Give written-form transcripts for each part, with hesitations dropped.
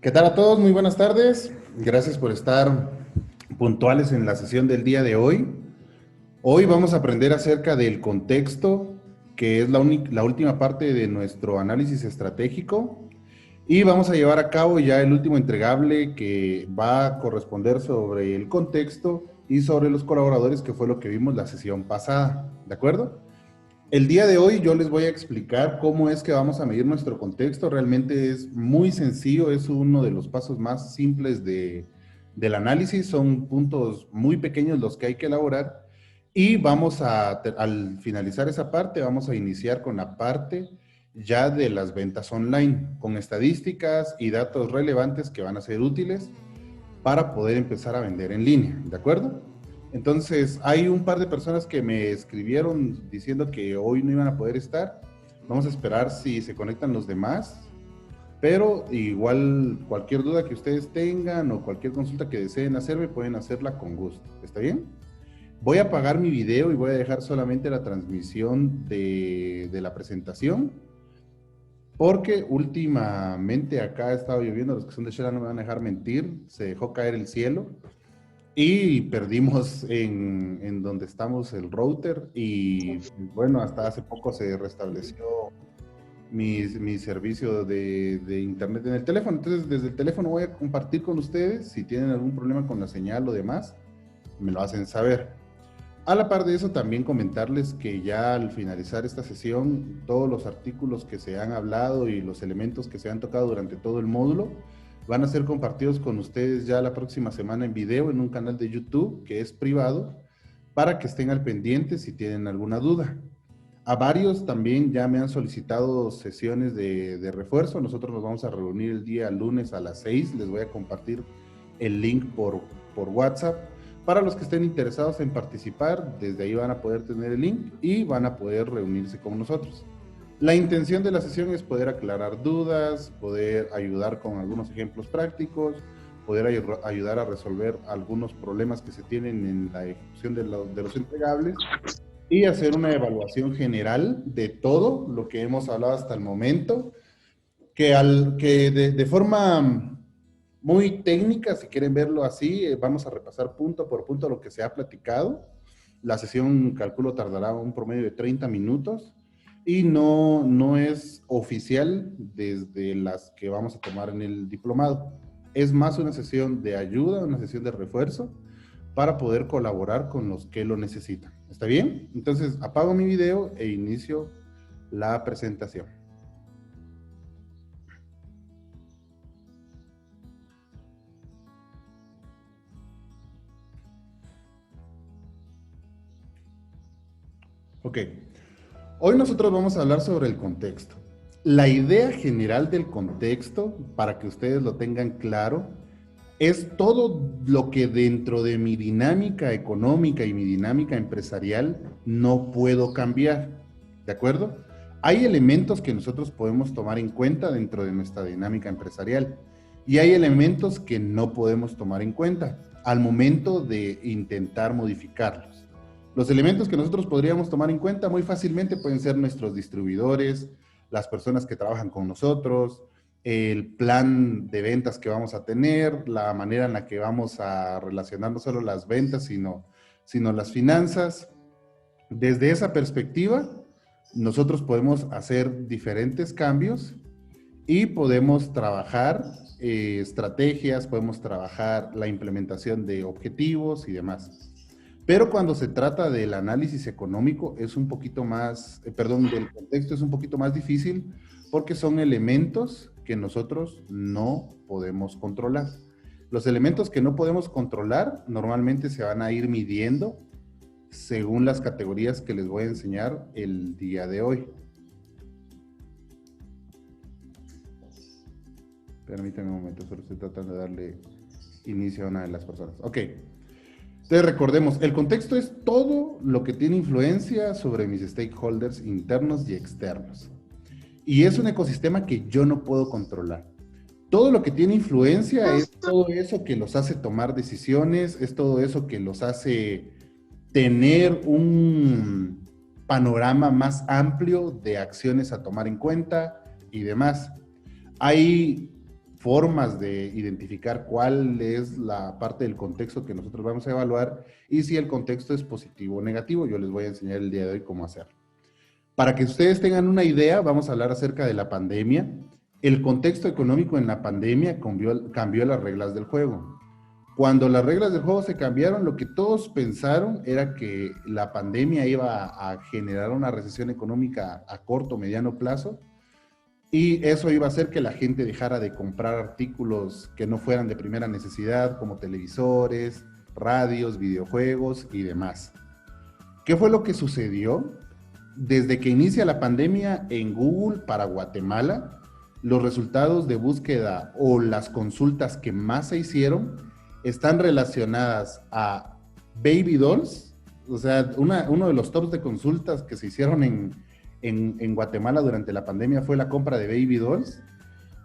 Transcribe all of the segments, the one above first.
¿Qué tal a todos? Muy buenas tardes. Gracias por estar puntuales en la sesión del día de hoy. Hoy vamos a aprender acerca del contexto, que es la última parte de nuestro análisis estratégico. Y vamos a llevar a cabo ya el último entregable que va a corresponder sobre el contexto y sobre los colaboradores, que fue lo que vimos la sesión pasada. ¿De acuerdo? El día de hoy yo les voy a explicar cómo es que vamos a medir nuestro contexto. Realmente es muy sencillo, es uno de los pasos más simples del análisis. Son puntos muy pequeños los que hay que elaborar. Y al finalizar esa parte, vamos a iniciar con la parte ya de las ventas online, con estadísticas y datos relevantes que van a ser útiles para poder empezar a vender en línea, ¿de acuerdo? Entonces, hay un par de personas que me escribieron diciendo que hoy no iban a poder estar. Vamos a esperar si se conectan los demás, pero igual cualquier duda que ustedes tengan o cualquier consulta que deseen hacerme, pueden hacerla con gusto. ¿Está bien? Voy a apagar mi video y voy a dejar solamente la transmisión de la presentación, porque últimamente acá ha estado lloviendo. Los que son de Shela no me van a dejar mentir, se dejó caer el cielo y perdimos en donde estamos el router y bueno, hasta hace poco se restableció mi servicio de internet en el teléfono. Entonces, desde el teléfono voy a compartir con ustedes. Si tienen algún problema con la señal o demás, me lo hacen saber. A la par de eso, también comentarles que ya al finalizar esta sesión, todos los artículos que se han hablado y los elementos que se han tocado durante todo el módulo van a ser compartidos con ustedes ya la próxima semana en video en un canal de YouTube que es privado, para que estén al pendiente si tienen alguna duda. A varios también ya me han solicitado sesiones de refuerzo. Nosotros nos vamos a reunir el día lunes a las 6. Les voy a compartir el link por WhatsApp. Para los que estén interesados en participar, desde ahí van a poder tener el link y van a poder reunirse con nosotros. La intención de la sesión es poder aclarar dudas, poder ayudar con algunos ejemplos prácticos, poder ayudar a resolver algunos problemas que se tienen en la ejecución de los entregables y hacer una evaluación general de todo lo que hemos hablado hasta el momento, que de forma muy técnica, si quieren verlo así, vamos a repasar punto por punto lo que se ha platicado. La sesión, calculo, tardará un promedio de 30 minutos y no es oficial desde las que vamos a tomar en el diplomado. Es más una sesión de ayuda, una sesión de refuerzo para poder colaborar con los que lo necesitan. ¿Está bien? Entonces apago mi video e inicio la presentación. Ok. Hoy nosotros vamos a hablar sobre el contexto. La idea general del contexto, para que ustedes lo tengan claro, es todo lo que dentro de mi dinámica económica y mi dinámica empresarial no puedo cambiar. ¿De acuerdo? Hay elementos que nosotros podemos tomar en cuenta dentro de nuestra dinámica empresarial y hay elementos que no podemos tomar en cuenta al momento de intentar modificarlos. Los elementos que nosotros podríamos tomar en cuenta muy fácilmente pueden ser nuestros distribuidores, las personas que trabajan con nosotros, el plan de ventas que vamos a tener, la manera en la que vamos a relacionar no solo las ventas, sino las finanzas. Desde esa perspectiva, nosotros podemos hacer diferentes cambios y podemos trabajar estrategias, podemos trabajar la implementación de objetivos y demás. Pero cuando se trata del análisis económico es un poquito más, del contexto es un poquito más difícil, porque son elementos que nosotros no podemos controlar. Los elementos que no podemos controlar normalmente se van a ir midiendo según las categorías que les voy a enseñar el día de hoy. Permítanme un momento, solo estoy tratando de darle inicio a una de las personas. Ok. Entonces recordemos, el contexto es todo lo que tiene influencia sobre mis stakeholders internos y externos. Y es un ecosistema que yo no puedo controlar. Todo lo que tiene influencia es todo eso que los hace tomar decisiones, es todo eso que los hace tener un panorama más amplio de acciones a tomar en cuenta y demás. Hay formas de identificar cuál es la parte del contexto que nosotros vamos a evaluar y si el contexto es positivo o negativo. Yo les voy a enseñar el día de hoy cómo hacerlo. Para que ustedes tengan una idea, vamos a hablar acerca de la pandemia. El contexto económico en la pandemia cambió las reglas del juego. Cuando las reglas del juego se cambiaron, lo que todos pensaron era que la pandemia iba a generar una recesión económica a corto o mediano plazo, y eso iba a hacer que la gente dejara de comprar artículos que no fueran de primera necesidad, como televisores, radios, videojuegos y demás. ¿Qué fue lo que sucedió? Desde que inicia la pandemia en Google para Guatemala, los resultados de búsqueda o las consultas que más se hicieron están relacionadas a baby dolls. O sea, uno de los tops de consultas que se hicieron en Guatemala durante la pandemia fue la compra de baby dolls.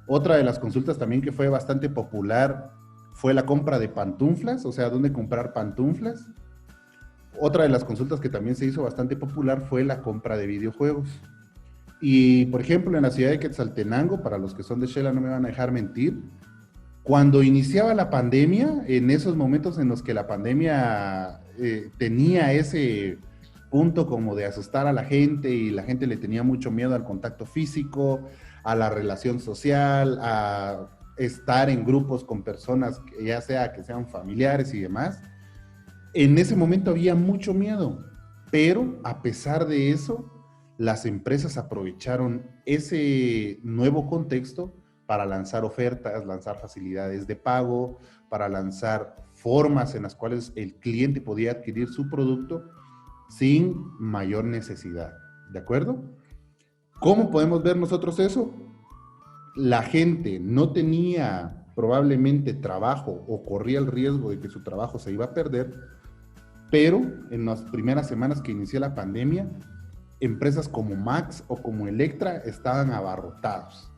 Otra de las consultas también que fue bastante popular fue la compra de pantuflas, o sea, dónde comprar pantuflas. Otra de las consultas que también se hizo bastante popular fue la compra de videojuegos. Y, por ejemplo, en la ciudad de Quetzaltenango, para los que son de Xela no me van a dejar mentir, cuando iniciaba la pandemia, en esos momentos en los que la pandemia tenía ese punto como de asustar a la gente y la gente le tenía mucho miedo al contacto físico, a la relación social, a estar en grupos con personas, ya sea que sean familiares y demás, en ese momento había mucho miedo, pero a pesar de eso, las empresas aprovecharon ese nuevo contexto para lanzar ofertas, lanzar facilidades de pago, para lanzar formas en las cuales el cliente podía adquirir su producto sin mayor necesidad. ¿De acuerdo? ¿Cómo podemos ver nosotros eso? La gente no tenía probablemente trabajo o corría el riesgo de que su trabajo se iba a perder, pero en las primeras semanas que inició la pandemia, empresas como Max o como Electra estaban abarrotados.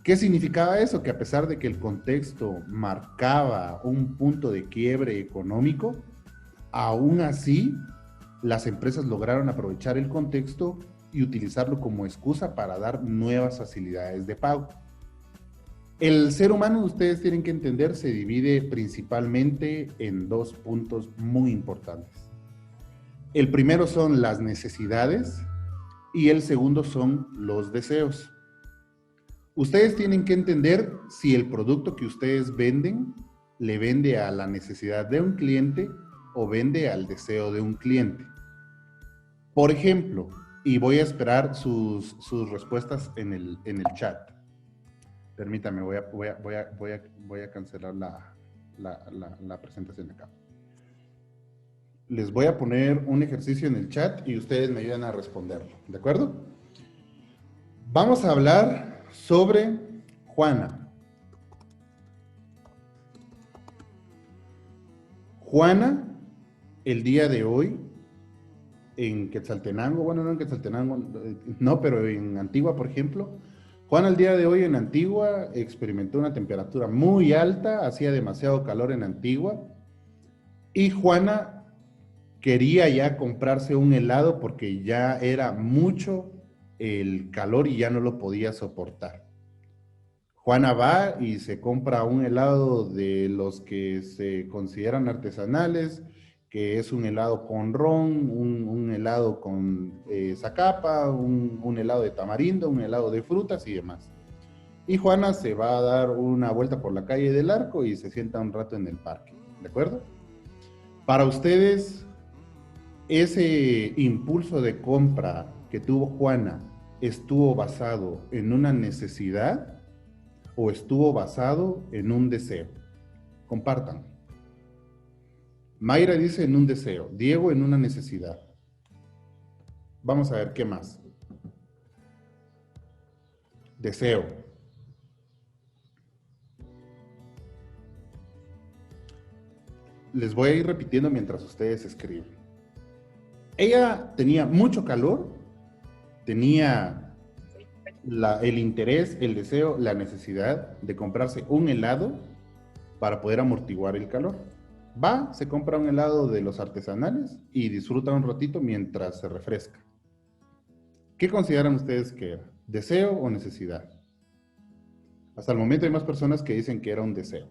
¿Qué significaba eso? Que a pesar de que el contexto marcaba un punto de quiebre económico, aún así las empresas lograron aprovechar el contexto y utilizarlo como excusa para dar nuevas facilidades de pago. El ser humano, ustedes tienen que entender, se divide principalmente en dos puntos muy importantes. El primero son las necesidades y el segundo son los deseos. Ustedes tienen que entender si el producto que ustedes venden le vende a la necesidad de un cliente o vende al deseo de un cliente. Por ejemplo, y voy a esperar sus respuestas en el chat. Permítame, voy a cancelar la presentación acá. Les voy a poner un ejercicio en el chat y ustedes me ayudan a responderlo, ¿de acuerdo? Vamos a hablar sobre Juana. Juana, el día de hoy, en Quetzaltenango, bueno, no en Quetzaltenango, no, pero en Antigua, por ejemplo, Juana el día de hoy en Antigua experimentó una temperatura muy alta, hacía demasiado calor en Antigua, y Juana quería ya comprarse un helado porque ya era mucho el calor y ya no lo podía soportar. Juana va y se compra un helado de los que se consideran artesanales, que es un helado con ron, un helado con zacapa, un helado de tamarindo, un helado de frutas y demás. Y Juana se va a dar una vuelta por la calle del Arco y se sienta un rato en el parque, ¿de acuerdo? Para ustedes, ese impulso de compra que tuvo Juana, ¿estuvo basado en una necesidad o estuvo basado en un deseo? Compartan. Mayra dice en un deseo, Diego en una necesidad. Vamos a ver qué más. Deseo. Les voy a ir repitiendo mientras ustedes escriben. Ella tenía mucho calor, tenía el interés, el deseo, la necesidad de comprarse un helado para poder amortiguar el calor. Va, se compra un helado de los artesanales y disfruta un ratito mientras se refresca. ¿Qué consideran ustedes que era? ¿Deseo o necesidad? Hasta el momento hay más personas que dicen que era un deseo.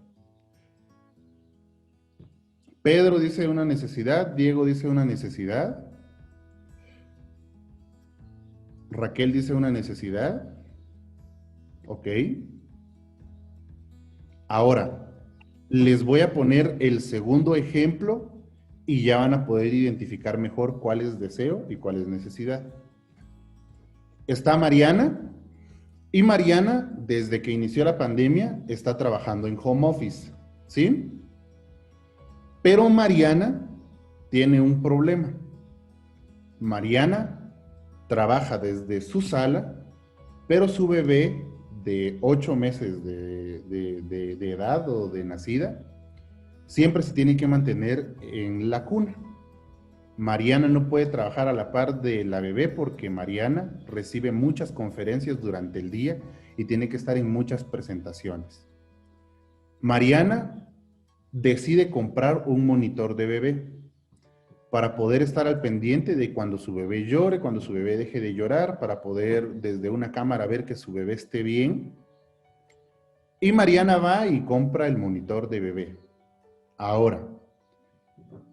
Pedro dice una necesidad, Diego dice una necesidad, Raquel dice una necesidad. Ok. Ahora, les voy a poner el segundo ejemplo y ya van a poder identificar mejor cuál es deseo y cuál es necesidad. Está Mariana, y Mariana, desde que inició la pandemia, está trabajando en home office, ¿sí? Pero Mariana tiene un problema. Mariana trabaja desde su sala, pero su bebé de 8 meses de edad o de nacida, siempre se tiene que mantener en la cuna. Mariana no puede trabajar a la par de la bebé porque Mariana recibe muchas conferencias durante el día y tiene que estar en muchas presentaciones. Mariana decide comprar un monitor de bebé para poder estar al pendiente de cuando su bebé llore, cuando su bebé deje de llorar, para poder desde una cámara ver que su bebé esté bien. Y Mariana va y compra el monitor de bebé. Ahora,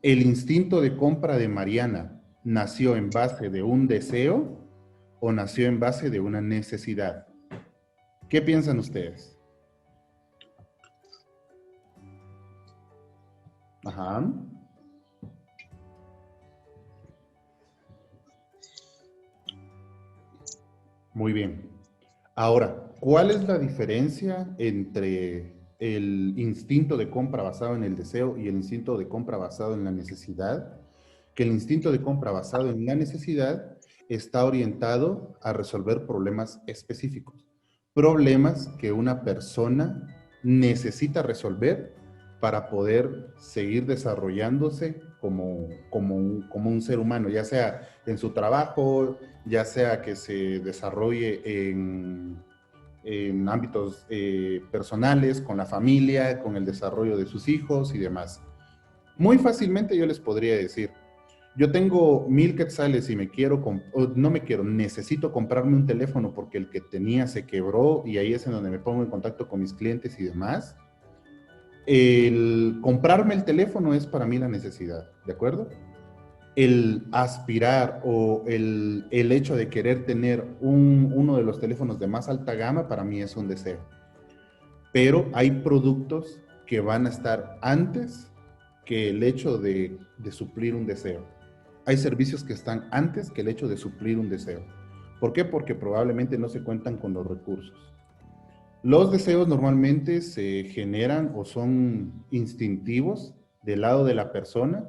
¿el instinto de compra de Mariana nació en base de un deseo o nació en base de una necesidad? ¿Qué piensan ustedes? Ajá. Muy bien. Ahora, ¿cuál es la diferencia entre el instinto de compra basado en el deseo y el instinto de compra basado en la necesidad? Que el instinto de compra basado en la necesidad está orientado a resolver problemas específicos, problemas que una persona necesita resolver para poder seguir desarrollándose como un ser humano, ya sea en su trabajo, ya sea que se desarrolle en ámbitos personales, con la familia, con el desarrollo de sus hijos y demás. Muy fácilmente yo les podría decir, yo tengo 1,000 quetzales y necesito comprarme un teléfono porque el que tenía se quebró y ahí es en donde me pongo en contacto con mis clientes y demás. El comprarme el teléfono es para mí la necesidad, ¿de acuerdo? El aspirar o el hecho de querer tener uno de los teléfonos de más alta gama para mí es un deseo. Pero hay productos que van a estar antes que el hecho de suplir un deseo. Hay servicios que están antes que el hecho de suplir un deseo. ¿Por qué? Porque probablemente no se cuentan con los recursos. Los deseos normalmente se generan o son instintivos del lado de la persona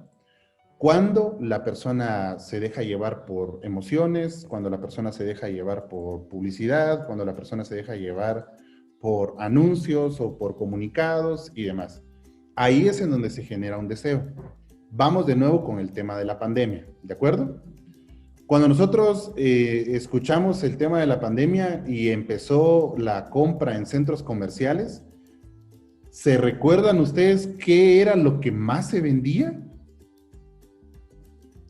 cuando la persona se deja llevar por emociones, cuando la persona se deja llevar por publicidad, cuando la persona se deja llevar por anuncios o por comunicados y demás. Ahí es en donde se genera un deseo. Vamos de nuevo con el tema de la pandemia, ¿de acuerdo? Cuando nosotros escuchamos el tema de la pandemia y empezó la compra en centros comerciales, ¿se recuerdan ustedes qué era lo que más se vendía?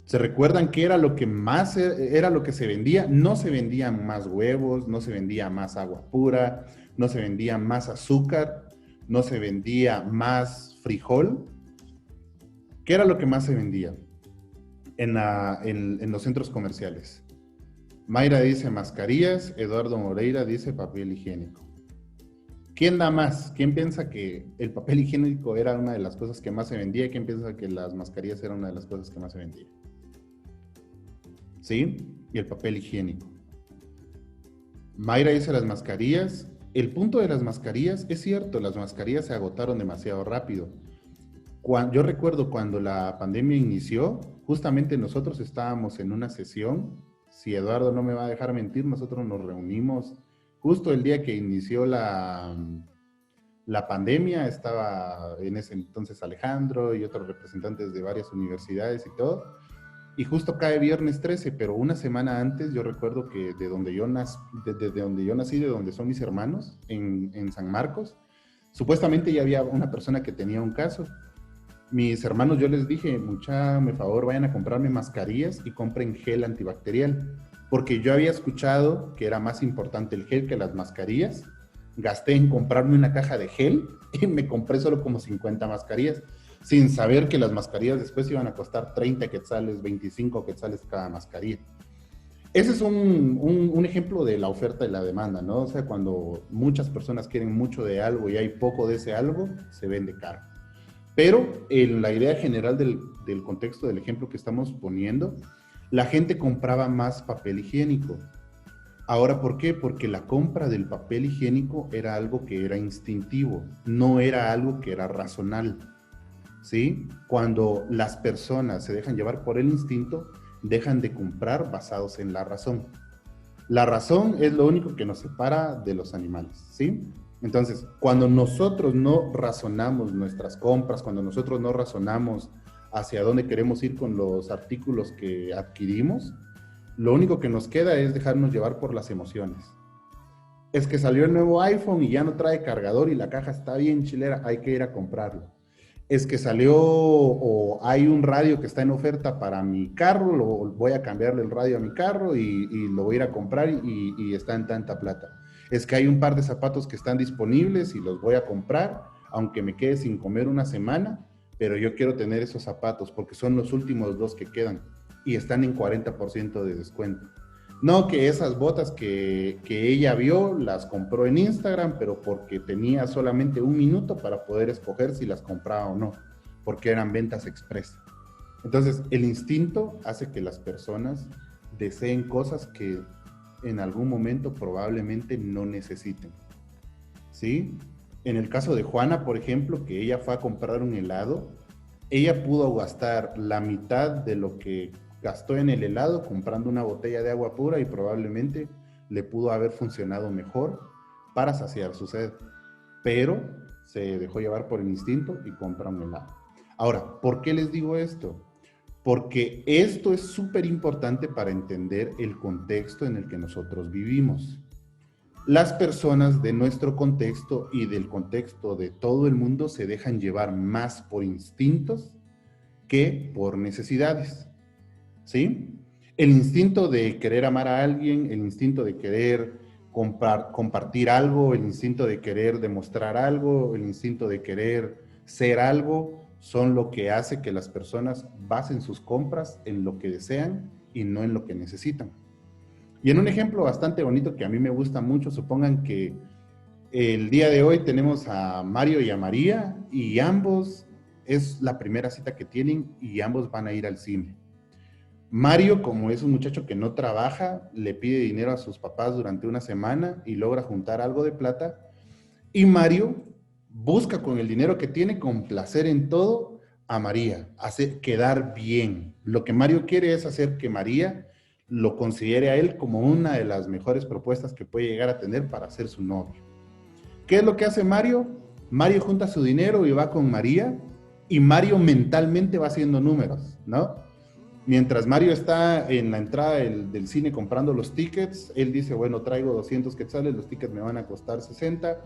¿Se recuerdan qué era lo que más era lo que se vendía? No se vendían más huevos, no se vendía más agua pura, no se vendía más azúcar, no se vendía más frijol. ¿Qué era lo que más se vendía en los centros comerciales? Mayra dice mascarillas, Eduardo Moreira dice papel higiénico. ¿Quién da más? ¿Quién piensa que el papel higiénico era una de las cosas que más se vendía? ¿Quién piensa que las mascarillas eran una de las cosas que más se vendía? ¿Sí? Y el papel higiénico. Mayra dice las mascarillas. El punto de las mascarillas, es cierto, las mascarillas se agotaron demasiado rápido. Yo recuerdo cuando la pandemia inició, justamente nosotros estábamos en una sesión, si Eduardo no me va a dejar mentir, nosotros nos reunimos justo el día que inició la pandemia, estaba en ese entonces Alejandro y otros representantes de varias universidades y todo, y justo cae viernes 13, pero una semana antes yo recuerdo que de donde yo nací, de donde son mis hermanos, en San Marcos, supuestamente ya había una persona que tenía un caso. Mis hermanos, yo les dije, por favor, vayan a comprarme mascarillas y compren gel antibacterial, porque yo había escuchado que era más importante el gel que las mascarillas. gasté en comprarme una caja de gel y me compré solo como 50 mascarillas, sin saber que las mascarillas después iban a costar 30 quetzales, 25 quetzales cada mascarilla. Ese es un ejemplo de la oferta y la demanda, ¿no? O sea, cuando muchas personas quieren mucho de algo y hay poco de ese algo, se vende caro. Pero en la idea general del contexto del ejemplo que estamos poniendo, la gente compraba más papel higiénico. Ahora, ¿por qué? Porque la compra del papel higiénico era algo que era instintivo, no era algo que era racional, ¿sí? Cuando las personas se dejan llevar por el instinto, dejan de comprar basados en la razón. La razón es lo único que nos separa de los animales, ¿sí? Entonces, cuando nosotros no razonamos nuestras compras, cuando nosotros no razonamos hacia dónde queremos ir con los artículos que adquirimos, lo único que nos queda es dejarnos llevar por las emociones. Es que salió el nuevo iPhone y ya no trae cargador y la caja está bien chilera, hay que ir a comprarlo. Es que salió o hay un radio que está en oferta para mi carro, voy a cambiarle el radio a mi carro y lo voy a ir a comprar y está en tanta plata. Es que hay un par de zapatos que están disponibles y los voy a comprar, aunque me quede sin comer una semana, pero yo quiero tener esos zapatos porque son los últimos dos que quedan y están en 40% de descuento. No que esas botas que ella vio las compró en Instagram, pero porque tenía solamente un minuto para poder escoger si las compraba o no, porque eran ventas express. Entonces, el instinto hace que las personas deseen cosas que en algún momento probablemente no necesiten, ¿sí? En el caso de Juana, por ejemplo, que ella fue a comprar un helado, ella pudo gastar la mitad de lo que gastó en el helado comprando una botella de agua pura y probablemente le pudo haber funcionado mejor para saciar su sed, pero se dejó llevar por el instinto y compra un helado. Ahora, ¿por qué les digo esto? Porque esto es súper importante para entender el contexto en el que nosotros vivimos. Las personas de nuestro contexto y del contexto de todo el mundo se dejan llevar más por instintos que por necesidades. ¿Sí? El instinto de querer amar a alguien, el instinto de querer compartir algo, el instinto de querer demostrar algo, el instinto de querer ser algo, son lo que hace que las personas basen sus compras en lo que desean y no en lo que necesitan. Y en un ejemplo bastante bonito que a mí me gusta mucho, supongan que el día de hoy tenemos a Mario y a María y ambos es la primera cita que tienen y ambos van a ir al cine. Mario, como es un muchacho que no trabaja, le pide dinero a sus papás durante una semana y logra juntar algo de plata. Y Mario busca con el dinero que tiene complacer en todo a María, hacer quedar bien. Lo que Mario quiere es hacer que María lo considere a él como una de las mejores propuestas que puede llegar a tener para ser su novio. ¿Qué es lo que hace Mario? Mario junta su dinero y va con María y Mario mentalmente va haciendo números, ¿no? Mientras Mario está en la entrada del cine comprando los tickets, él dice, bueno, traigo 200 quetzales, los tickets me van a costar 60,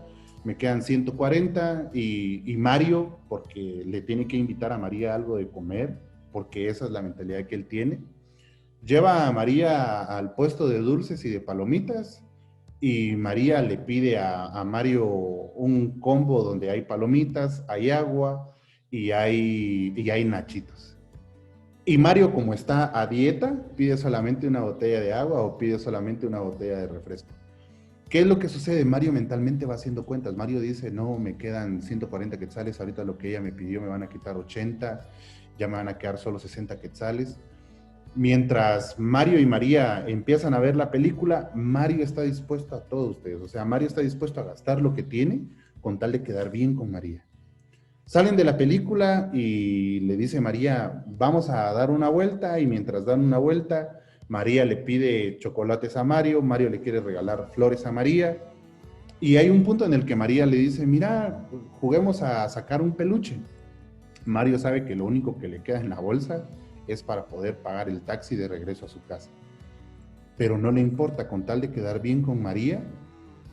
me quedan 140 y Mario, porque le tiene que invitar a María algo de comer, porque esa es la mentalidad que él tiene, lleva a María al puesto de dulces y de palomitas y María le pide a Mario un combo donde hay palomitas, hay agua y hay nachitos. Y Mario, como está a dieta, pide solamente una botella de agua o pide solamente una botella de refresco. ¿Qué es lo que sucede? Mario mentalmente va haciendo cuentas. Mario dice, no, me quedan 140 quetzales, ahorita lo que ella me pidió me van a quitar 80, ya me van a quedar solo 60 quetzales. Mientras Mario y María empiezan a ver la película, Mario está dispuesto a todo ustedes. O sea, Mario está dispuesto a gastar lo que tiene con tal de quedar bien con María. Salen de la película y le dice María, vamos a dar una vuelta, y mientras dan una vuelta, María le pide chocolates a Mario, Mario le quiere regalar flores a María, y hay un punto en el que María le dice, mira, juguemos a sacar un peluche. Mario sabe que lo único que le queda en la bolsa es para poder pagar el taxi de regreso a su casa. Pero no le importa, con tal de quedar bien con María,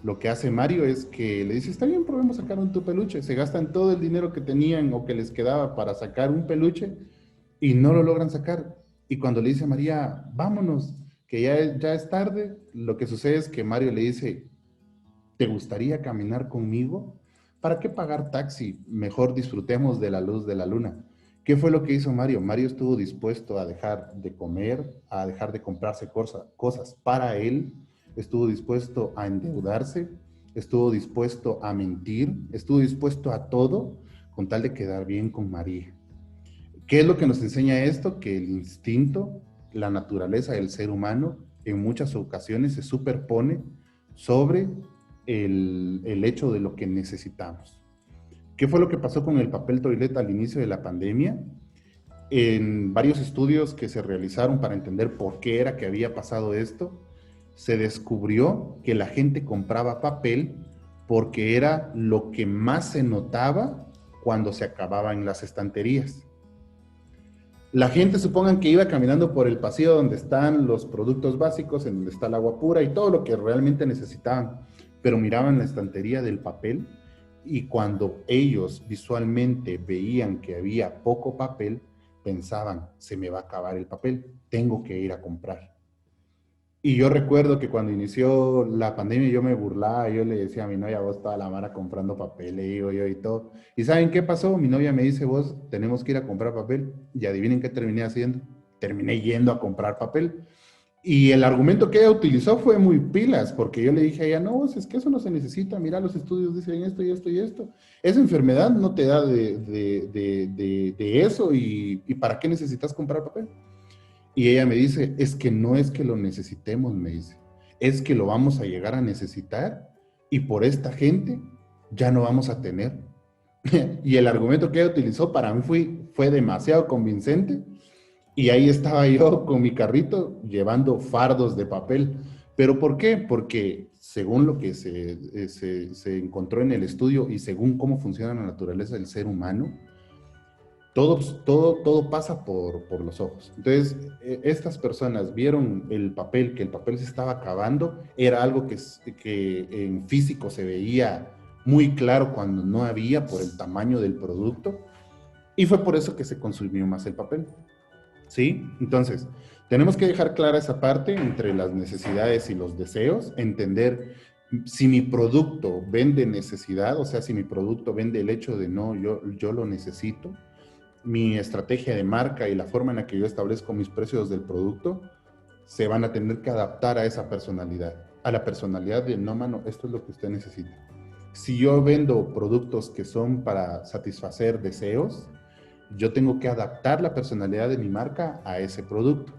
lo que hace Mario es que le dice, está bien, probemos sacar un tu peluche. Se gastan todo el dinero que tenían o que les quedaba para sacar un peluche y no lo logran sacar. Y cuando le dice a María, vámonos, que ya es tarde, lo que sucede es que Mario le dice, ¿Te gustaría caminar conmigo? ¿Para qué pagar taxi? Mejor disfrutemos de la luz de la luna. ¿Qué fue lo que hizo Mario? Mario estuvo dispuesto a dejar de comer, a dejar de comprarse cosas para él, estuvo dispuesto a endeudarse, estuvo dispuesto a mentir, estuvo dispuesto a todo con tal de quedar bien con María. ¿Qué es lo que nos enseña esto? Que el instinto, la naturaleza del ser humano, en muchas ocasiones se superpone sobre el hecho de lo que necesitamos. ¿Qué fue lo que pasó con el papel toilet al inicio de la pandemia? En varios estudios que se realizaron para entender por qué era que había pasado esto, se descubrió que la gente compraba papel porque era lo que más se notaba cuando se acababa en las estanterías. La gente, supongan que iba caminando por el pasillo donde están los productos básicos, en donde está el agua pura y todo lo que realmente necesitaban, pero miraban la estantería del papel y cuando ellos visualmente veían que había poco papel, pensaban, se me va a acabar el papel, tengo que ir a comprar. Y yo recuerdo que cuando inició la pandemia yo me burlaba, yo le decía a mi novia, vos toda la mara comprando papel, le digo yo y todo. ¿Y saben qué pasó? Mi novia me dice, vos tenemos que ir a comprar papel. Y adivinen qué terminé haciendo. Terminé yendo a comprar papel. Y el argumento que ella utilizó fue muy pilas, porque yo le dije a ella, no, es que eso no se necesita, mira, los estudios dicen esto y esto y esto. Esa enfermedad no te da de eso y ¿para qué necesitas comprar papel? Y ella me dice, es que no es que lo necesitemos, me dice, es que lo vamos a llegar a necesitar y por esta gente ya no vamos a tener. Y el argumento que ella utilizó para mí fue demasiado convincente y ahí estaba yo con mi carrito llevando fardos de papel. ¿Pero por qué? Porque según lo que se encontró en el estudio y según cómo funciona la naturaleza del ser humano, todo pasa por los ojos. Entonces, estas personas vieron el papel, que el papel se estaba acabando, era algo que en físico se veía muy claro cuando no había por el tamaño del producto, y fue por eso que se consumió más el papel. ¿Sí? Entonces, tenemos que dejar clara esa parte entre las necesidades y los deseos, entender si mi producto vende necesidad, o sea, si mi producto vende el hecho de no, yo lo necesito, mi estrategia de marca y la forma en la que yo establezco mis precios del producto se van a tener que adaptar a esa personalidad, a la personalidad de no, mano, esto es lo que usted necesita. Si yo vendo productos que son para satisfacer deseos, yo tengo que adaptar la personalidad de mi marca a ese producto.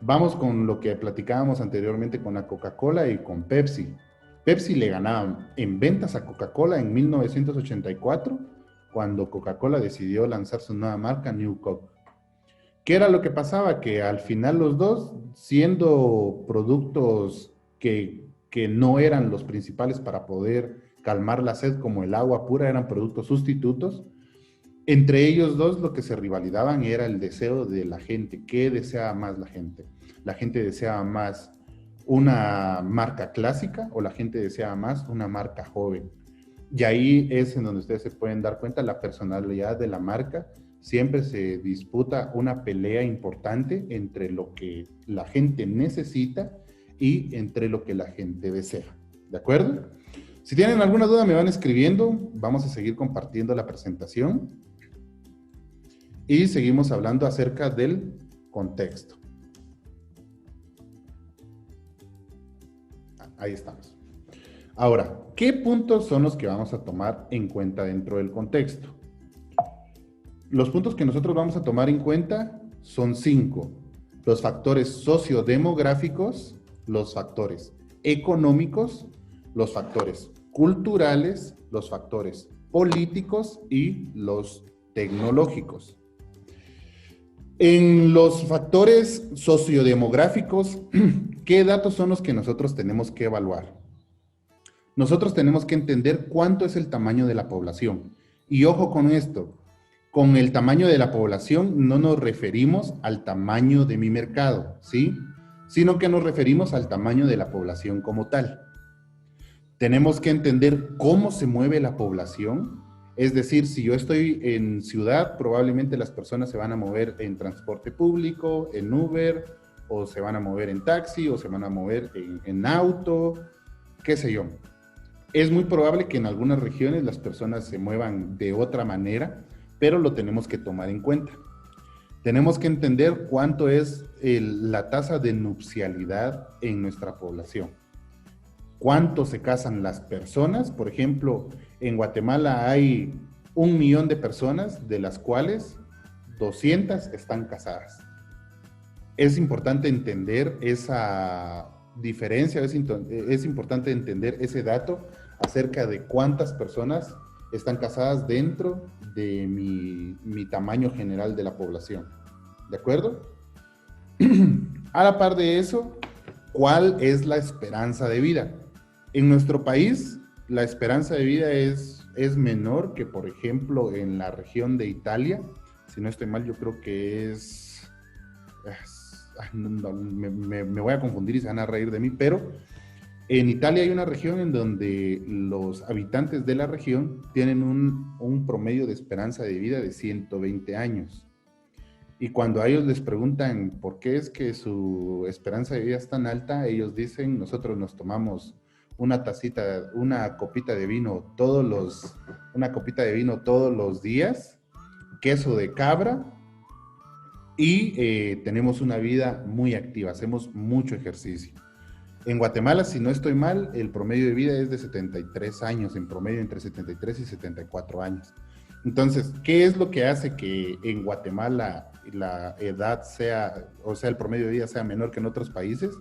Vamos con lo que platicábamos anteriormente con la Coca-Cola y con Pepsi. Pepsi le ganaba en ventas a Coca-Cola en 1984, cuando Coca-Cola decidió lanzar su nueva marca, New Coke. ¿Qué era lo que pasaba? Que al final los dos, siendo productos que no eran los principales para poder calmar la sed como el agua pura, eran productos sustitutos, entre ellos dos lo que se rivalizaban era el deseo de la gente. ¿Qué deseaba más la gente? La gente deseaba más una marca clásica o la gente deseaba más una marca joven. Y ahí es en donde ustedes se pueden dar cuenta la personalidad de la marca. Siempre se disputa una pelea importante entre lo que la gente necesita y entre lo que la gente desea. ¿De acuerdo? Si tienen alguna duda me van escribiendo. Vamos a seguir compartiendo la presentación. Y seguimos hablando acerca del contexto. Ahí estamos. Ahora, ¿qué puntos son los que vamos a tomar en cuenta dentro del contexto? Los puntos que nosotros vamos a tomar en cuenta son 5. Los factores sociodemográficos, los factores económicos, los factores culturales, los factores políticos y los tecnológicos. En los factores sociodemográficos, ¿qué datos son los que nosotros tenemos que evaluar? Nosotros tenemos que entender cuánto es el tamaño de la población. Y ojo con esto, con el tamaño de la población no nos referimos al tamaño de mi mercado, ¿sí? Sino que nos referimos al tamaño de la población como tal. Tenemos que entender cómo se mueve la población. Es decir, si yo estoy en ciudad, probablemente las personas se van a mover en transporte público, en Uber, o se van a mover en taxi, o se van a mover en auto, qué sé yo. Es muy probable que en algunas regiones las personas se muevan de otra manera, pero lo tenemos que tomar en cuenta. Tenemos que entender cuánto es la tasa de nupcialidad en nuestra población. Cuánto se casan las personas. Por ejemplo, en Guatemala hay 1 millón de personas, de las cuales 200 están casadas. Es importante entender esa diferencia, es importante entender ese dato acerca de cuántas personas están casadas dentro de mi tamaño general de la población. ¿De acuerdo? A la par de eso, ¿cuál es la esperanza de vida? En nuestro país, la esperanza de vida es menor que, por ejemplo, en la región de Italia. Si no estoy mal, yo creo que me voy a confundir y se van a reír de mí, pero en Italia hay una región en donde los habitantes de la región tienen un promedio de esperanza de vida de 120 años. Y cuando a ellos les preguntan por qué es que su esperanza de vida es tan alta, ellos dicen: nosotros nos tomamos una copita de vino todos los días, queso de cabra, y tenemos una vida muy activa, hacemos mucho ejercicio. En Guatemala, si no estoy mal, el promedio de vida es de 73 años, en promedio entre 73 y 74 años. Entonces, ¿qué es lo que hace que en Guatemala la edad sea, o sea, el promedio de vida sea menor que en otros países?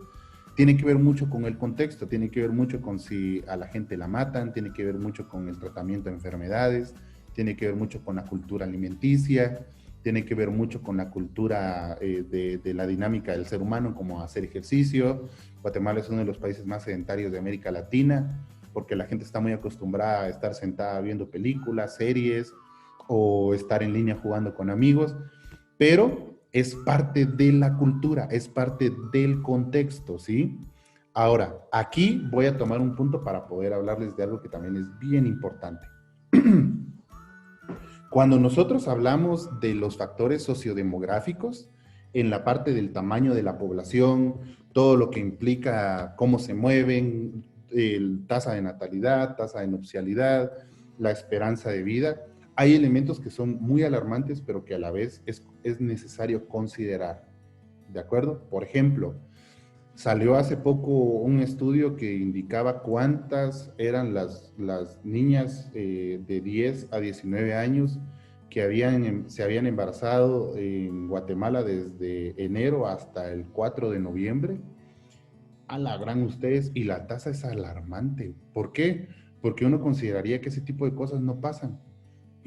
Tiene que ver mucho con el contexto, tiene que ver mucho con si a la gente la matan, tiene que ver mucho con el tratamiento de enfermedades, tiene que ver mucho con la cultura alimenticia, tiene que ver mucho con la cultura de la dinámica del ser humano, como hacer ejercicio. Guatemala es uno de los países más sedentarios de América Latina, porque la gente está muy acostumbrada a estar sentada viendo películas, series, o estar en línea jugando con amigos, pero es parte de la cultura, es parte del contexto, ¿sí? Ahora, aquí voy a tomar un punto para poder hablarles de algo que también es bien importante. Cuando nosotros hablamos de los factores sociodemográficos, en la parte del tamaño de la población, todo lo que implica cómo se mueven, tasa de natalidad, tasa de nupcialidad, la esperanza de vida, hay elementos que son muy alarmantes, pero que a la vez es necesario considerar. ¿De acuerdo? Por ejemplo, salió hace poco un estudio que indicaba cuántas eran las niñas de 10 a 19 años que se habían embarazado en Guatemala desde enero hasta el 4 de noviembre. A la gran ustedes, y la tasa es alarmante. ¿Por qué? Porque uno consideraría que ese tipo de cosas no pasan.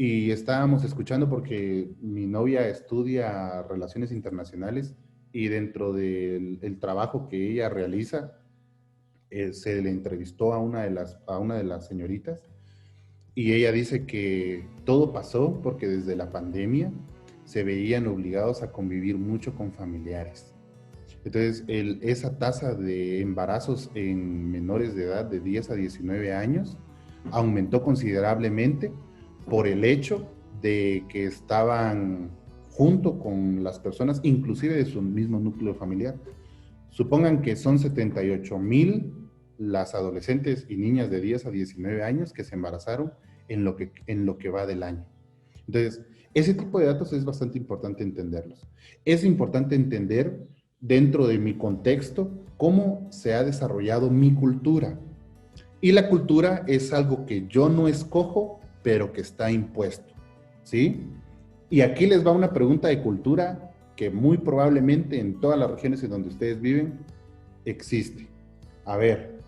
Y estábamos escuchando porque mi novia estudia relaciones internacionales y dentro del trabajo que ella realiza, se le entrevistó a una de las señoritas y ella dice que todo pasó porque desde la pandemia se veían obligados a convivir mucho con familiares. Entonces, esa tasa de embarazos en menores de edad de 10 a 19 años aumentó considerablemente por el hecho de que estaban junto con las personas, inclusive de su mismo núcleo familiar. Supongan que son 78,000 las adolescentes y niñas de 10 a 19 años que se embarazaron en lo que va del año. Entonces, ese tipo de datos es bastante importante entenderlos. Es importante entender dentro de mi contexto cómo se ha desarrollado mi cultura. Y la cultura es algo que yo no escojo, pero que está impuesto, ¿sí? Y aquí les va una pregunta de cultura que muy probablemente en todas las regiones en donde ustedes viven existe. A ver,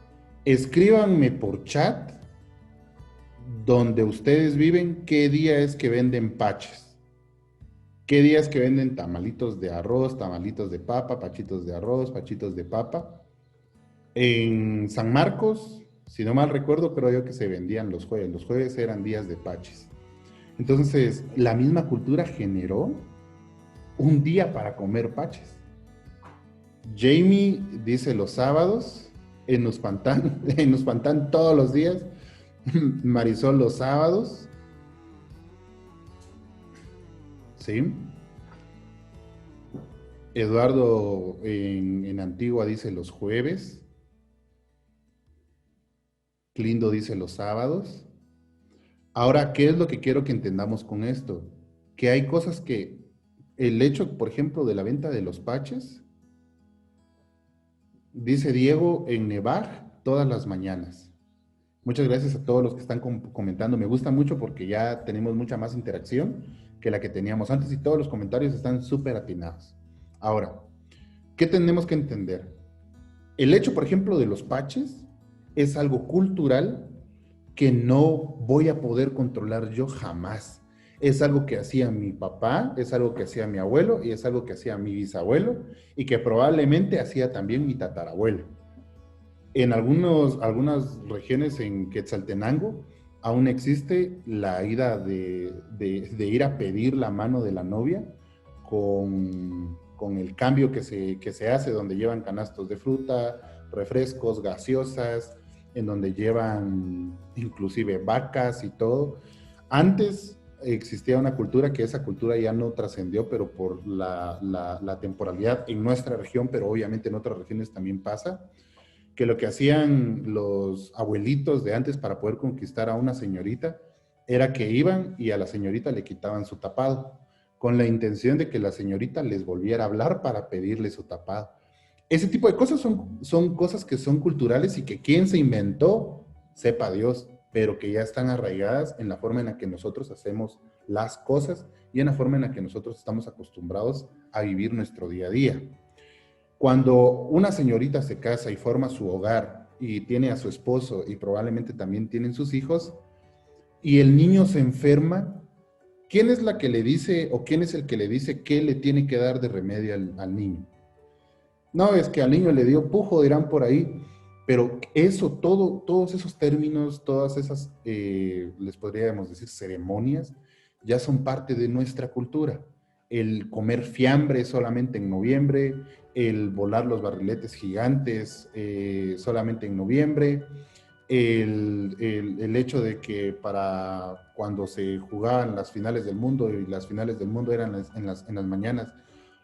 escríbanme por chat donde ustedes viven qué día es que venden paches. ¿Qué días que venden tamalitos de arroz, tamalitos de papa, pachitos de arroz, pachitos de papa? En San Marcos, si no mal recuerdo, creo yo que se vendían los jueves. Los jueves eran días de paches. Entonces, la misma cultura generó un día para comer paches. Jamie dice los sábados, en Uspantán, en Uspantán todos los días. Marisol los sábados, ¿sí? Eduardo en Antigua dice los jueves. Qué lindo dice los sábados. Ahora, ¿qué es lo que quiero que entendamos con esto? Que hay cosas que el hecho, por ejemplo, de la venta de los paches, dice Diego en Nevaj todas las mañanas. Muchas gracias a todos los que están comentando. Me gusta mucho porque ya tenemos mucha más interacción que la que teníamos antes y todos los comentarios están súper atinados. Ahora, ¿qué tenemos que entender? El hecho, por ejemplo, de los paches es algo cultural que no voy a poder controlar yo jamás. Es algo que hacía mi papá, es algo que hacía mi abuelo y es algo que hacía mi bisabuelo y que probablemente hacía también mi tatarabuelo. En algunas regiones en Quetzaltenango aún existe la ida de ir a pedir la mano de la novia con el cambio que se hace, donde llevan canastos de fruta, refrescos, gaseosas, en donde llevan inclusive vacas y todo. Antes existía una cultura que esa cultura ya no trascendió, pero por la temporalidad en nuestra región, pero obviamente en otras regiones también pasa, que lo que hacían los abuelitos de antes para poder conquistar a una señorita era que iban y a la señorita le quitaban su tapado, con la intención de que la señorita les volviera a hablar para pedirle su tapado. Ese tipo de cosas son cosas que son culturales y que quien se inventó, sepa Dios, pero que ya están arraigadas en la forma en la que nosotros hacemos las cosas y en la forma en la que nosotros estamos acostumbrados a vivir nuestro día a día. Cuando una señorita se casa y forma su hogar y tiene a su esposo y probablemente también tienen sus hijos, y el niño se enferma, ¿quién es la que le dice o quién es el que le dice qué le tiene que dar de remedio al niño? No, es que al niño le dio pujo, dirán por ahí, pero eso, todos esos términos, todas esas, les podríamos decir, ceremonias, ya son parte de nuestra cultura. El comer fiambre solamente en noviembre, el volar los barriletes gigantes solamente en noviembre, el hecho de que para cuando se jugaban las finales del mundo y las finales del mundo eran en las mañanas,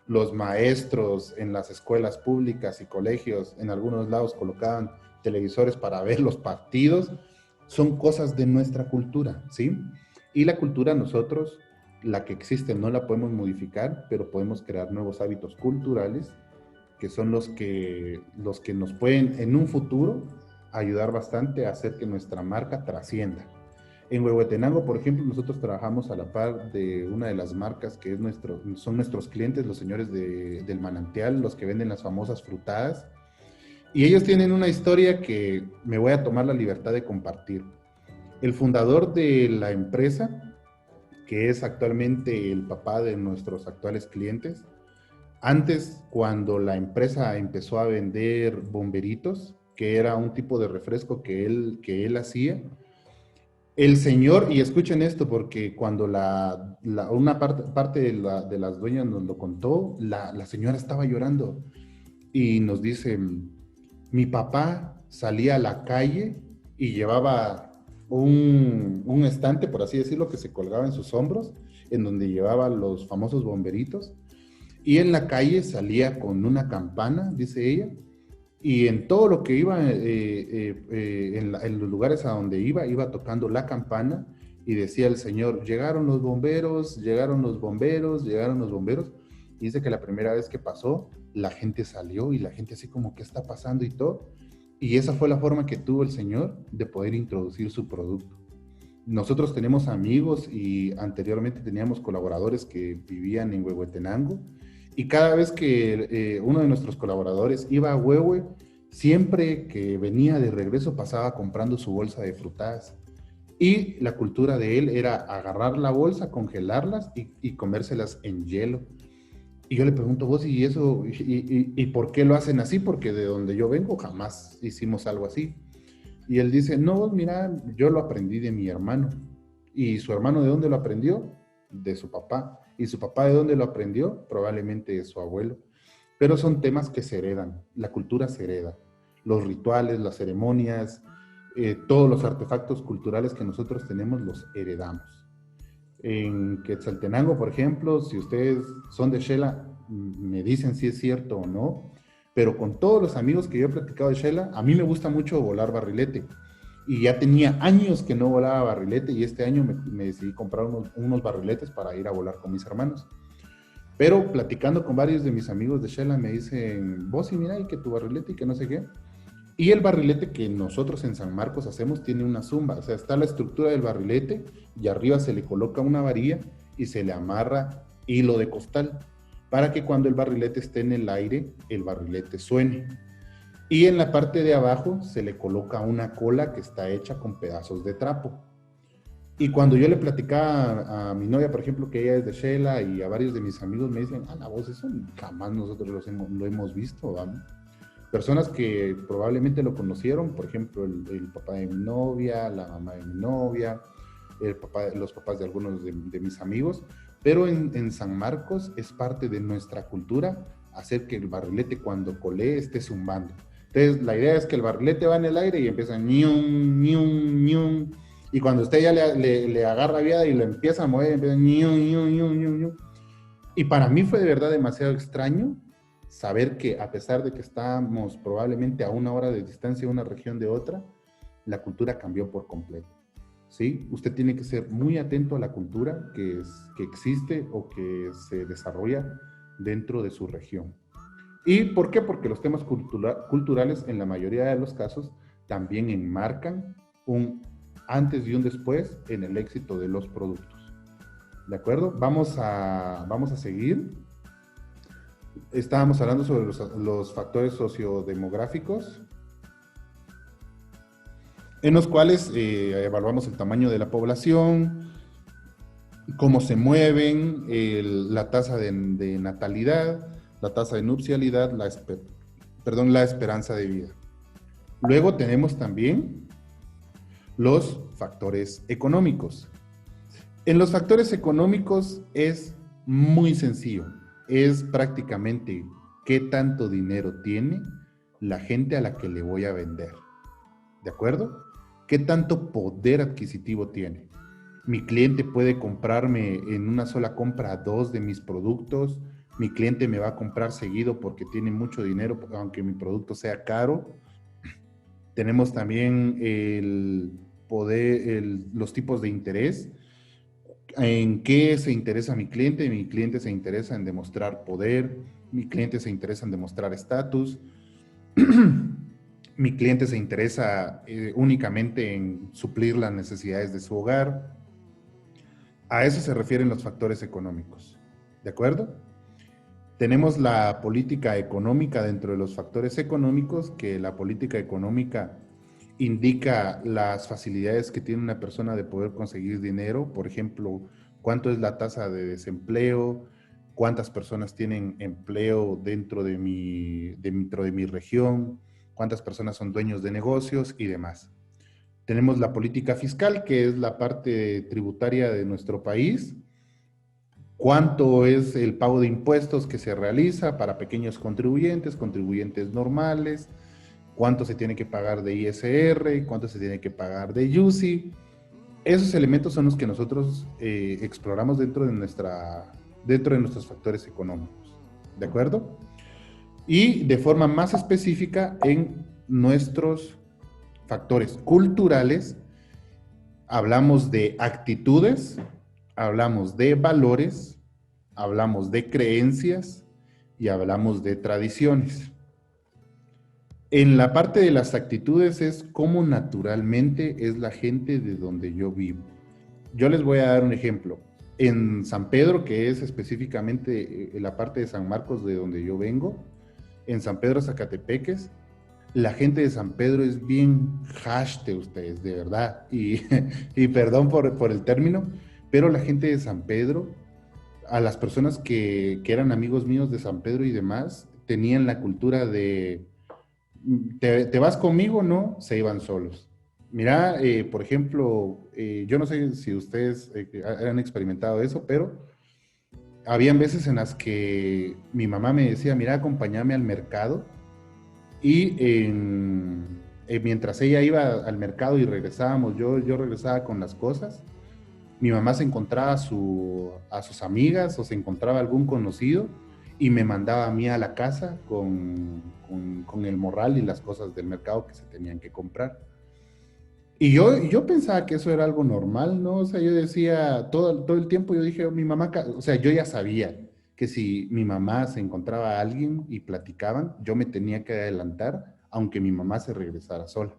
los maestros en las escuelas públicas y colegios en algunos lados colocaban televisores para ver los partidos, son cosas de nuestra cultura, ¿sí? Y la cultura nosotros, la que existe, no la podemos modificar, pero podemos crear nuevos hábitos culturales que son los que nos pueden en un futuro ayudar bastante a hacer que nuestra marca trascienda. En Huehuetenango, por ejemplo, nosotros trabajamos a la par de una de las marcas que es son nuestros clientes, los señores del manantial, los que venden las famosas frutadas. Y ellos tienen una historia que me voy a tomar la libertad de compartir. El fundador de la empresa, que es actualmente el papá de nuestros actuales clientes, antes, cuando la empresa empezó a vender bomberitos, que era un tipo de refresco que él hacía, el señor, y escuchen esto, porque cuando una parte de las dueñas nos lo contó, la señora estaba llorando y nos dice, mi papá salía a la calle y llevaba un estante, por así decirlo, que se colgaba en sus hombros, en donde llevaba los famosos bomberitos, y en la calle salía con una campana, dice ella, y en todo lo que iba, en los lugares a donde iba tocando la campana y decía el señor, llegaron los bomberos, llegaron los bomberos, llegaron los bomberos. Y dice que la primera vez que pasó, la gente salió y la gente así como, ¿qué está pasando y todo? Y esa fue la forma que tuvo el señor de poder introducir su producto. Nosotros tenemos amigos y anteriormente teníamos colaboradores que vivían en Huehuetenango y cada vez que uno de nuestros colaboradores iba a Huehue, siempre que venía de regreso pasaba comprando su bolsa de frutadas. Y la cultura de él era agarrar la bolsa, congelarlas y comérselas en hielo. Y yo le pregunto, vos, ¿y eso? ¿Y por qué lo hacen así? Porque de donde yo vengo jamás hicimos algo así. Y él dice, no, mira, yo lo aprendí de mi hermano. ¿Y su hermano de dónde lo aprendió? De su papá. ¿Y su papá de dónde lo aprendió? Probablemente de su abuelo. Pero son temas que se heredan, la cultura se hereda. Los rituales, las ceremonias, todos los artefactos culturales que nosotros tenemos los heredamos. En Quetzaltenango, por ejemplo, si ustedes son de Xela, me dicen si es cierto o no, pero con todos los amigos que yo he platicado de Xela, a mí me gusta mucho volar barrilete. y ya tenía años que no volaba barrilete y este año me decidí comprar unos barriletes para ir a volar con mis hermanos. Pero platicando con varios de mis amigos de Shela me dicen, vos y mira, y que tu barrilete y que no sé qué. Y el barrilete que nosotros en San Marcos hacemos tiene una zumba, o sea, está la estructura del barrilete y arriba se le coloca una varilla y se le amarra hilo de costal para que cuando el barrilete esté en el aire, el barrilete suene. Y en la parte de abajo se le coloca una cola que está hecha con pedazos de trapo. Y cuando yo le platicaba a mi novia, por ejemplo, que ella es de Shela y a varios de mis amigos me dicen, la voz, eso jamás nosotros lo hemos visto, ¿vale? Personas que probablemente lo conocieron, por ejemplo, el papá de mi novia, la mamá de mi novia, los papás de algunos de mis amigos, pero en San Marcos es parte de nuestra cultura hacer que el barrilete cuando colee esté zumbando. Entonces, la idea es que el barrilete va en el aire y empieza ñum, ñum, ñum, y cuando usted ya le agarra viada y lo empieza a mover, empieza ñum, ñum, ñum, ñum, ñum. Y para mí fue de verdad demasiado extraño saber que a pesar de que estábamos probablemente a una hora de distancia de una región de otra, la cultura cambió por completo. ¿Sí? Usted tiene que ser muy atento a la cultura que existe o que se desarrolla dentro de su región. ¿Y por qué? Porque los temas culturales en la mayoría de los casos también enmarcan un antes y un después en el éxito de los productos. ¿De acuerdo? Vamos a seguir. Estábamos hablando sobre los factores sociodemográficos, en los cuales evaluamos el tamaño de la población, cómo se mueven, la tasa de natalidad, la tasa de nupcialidad, la esperanza de vida. Luego tenemos también los factores económicos. En los factores económicos es muy sencillo. Es prácticamente qué tanto dinero tiene la gente a la que le voy a vender. ¿De acuerdo? ¿Qué tanto poder adquisitivo tiene? Mi cliente puede comprarme en una sola compra 2 de mis productos. Mi cliente me va a comprar seguido porque tiene mucho dinero, aunque mi producto sea caro. Tenemos también el poder, los tipos de interés. ¿En qué se interesa mi cliente? Mi cliente se interesa en demostrar poder, mi cliente se interesa en demostrar estatus, mi cliente se interesa únicamente en suplir las necesidades de su hogar. A eso se refieren los factores económicos, ¿de acuerdo? Tenemos la política económica dentro de los factores económicos, que la política económica indica las facilidades que tiene una persona de poder conseguir dinero, por ejemplo, cuánto es la tasa de desempleo, cuántas personas tienen empleo dentro de mi región, cuántas personas son dueños de negocios y demás. Tenemos la política fiscal, que es la parte tributaria de nuestro país, cuánto es el pago de impuestos que se realiza para pequeños contribuyentes, contribuyentes normales, cuánto se tiene que pagar de ISR, cuánto se tiene que pagar de YUSI. Esos elementos son los que nosotros exploramos dentro de nuestros factores económicos, ¿de acuerdo? Y de forma más específica en nuestros factores culturales, hablamos de actitudes, hablamos de valores, hablamos de creencias y hablamos de tradiciones. En la parte de las actitudes es cómo naturalmente es la gente de donde yo vivo. Yo les voy a dar un ejemplo. En San Pedro, que es específicamente la parte de San Marcos de donde yo vengo, en San Pedro Zacatepeques, la gente de San Pedro es bien hashte ustedes, de verdad. Y perdón por el término, pero la gente de San Pedro, a las personas que eran amigos míos de San Pedro y demás, tenían la cultura de ¿te vas conmigo? No, se iban solos. Mira, por ejemplo, yo no sé si ustedes han experimentado eso, pero habían veces en las que mi mamá me decía, mira, acompáñame al mercado y mientras ella iba al mercado y regresábamos, yo regresaba con las cosas, mi mamá se encontraba a sus amigas o se encontraba algún conocido y me mandaba a mí a la casa con el morral y las cosas del mercado que se tenían que comprar. Y yo pensaba que eso era algo normal, ¿no? O sea, yo decía, todo el tiempo yo dije, mi mamá, o sea, yo ya sabía que si mi mamá se encontraba a alguien y platicaban, yo me tenía que adelantar, aunque mi mamá se regresara sola.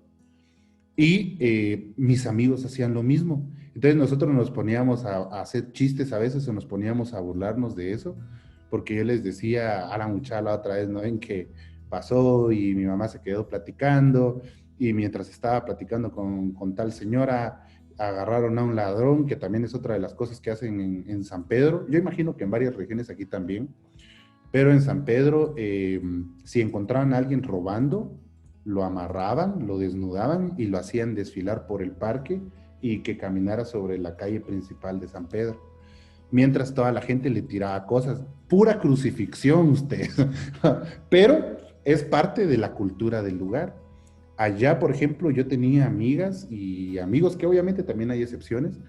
Y mis amigos hacían lo mismo. Entonces nosotros nos poníamos a hacer chistes a veces o nos poníamos a burlarnos de eso, porque yo les decía a la muchacha la otra vez, ¿no? En que pasó y mi mamá se quedó platicando y mientras estaba platicando con tal señora, agarraron a un ladrón, que también es otra de las cosas que hacen en San Pedro. Yo imagino que en varias regiones aquí también, pero en San Pedro, si encontraban a alguien robando, lo amarraban, lo desnudaban y lo hacían desfilar por el parque y que caminara sobre la calle principal de San Pedro. Mientras toda la gente le tiraba cosas. Pura crucifixión ustedes. Pero es parte de la cultura del lugar. Allá, por ejemplo, yo tenía amigas y amigos, que obviamente también hay excepciones,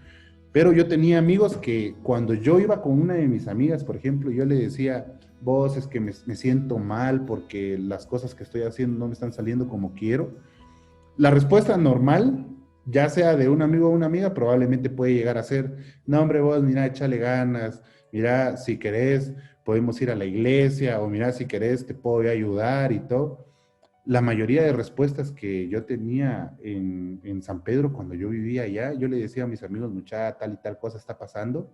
pero yo tenía amigos que cuando yo iba con una de mis amigas, por ejemplo, yo le decía, vos es que me siento mal porque las cosas que estoy haciendo no me están saliendo como quiero. La respuesta normal, ya sea de un amigo o una amiga, probablemente puede llegar a ser, no hombre, vos, mira, échale ganas, mira, si querés, podemos ir a la iglesia, o mira, si querés, te puedo ayudar y todo. La mayoría de respuestas que yo tenía en San Pedro cuando yo vivía allá, yo le decía a mis amigos, mucha, tal y tal cosa está pasando.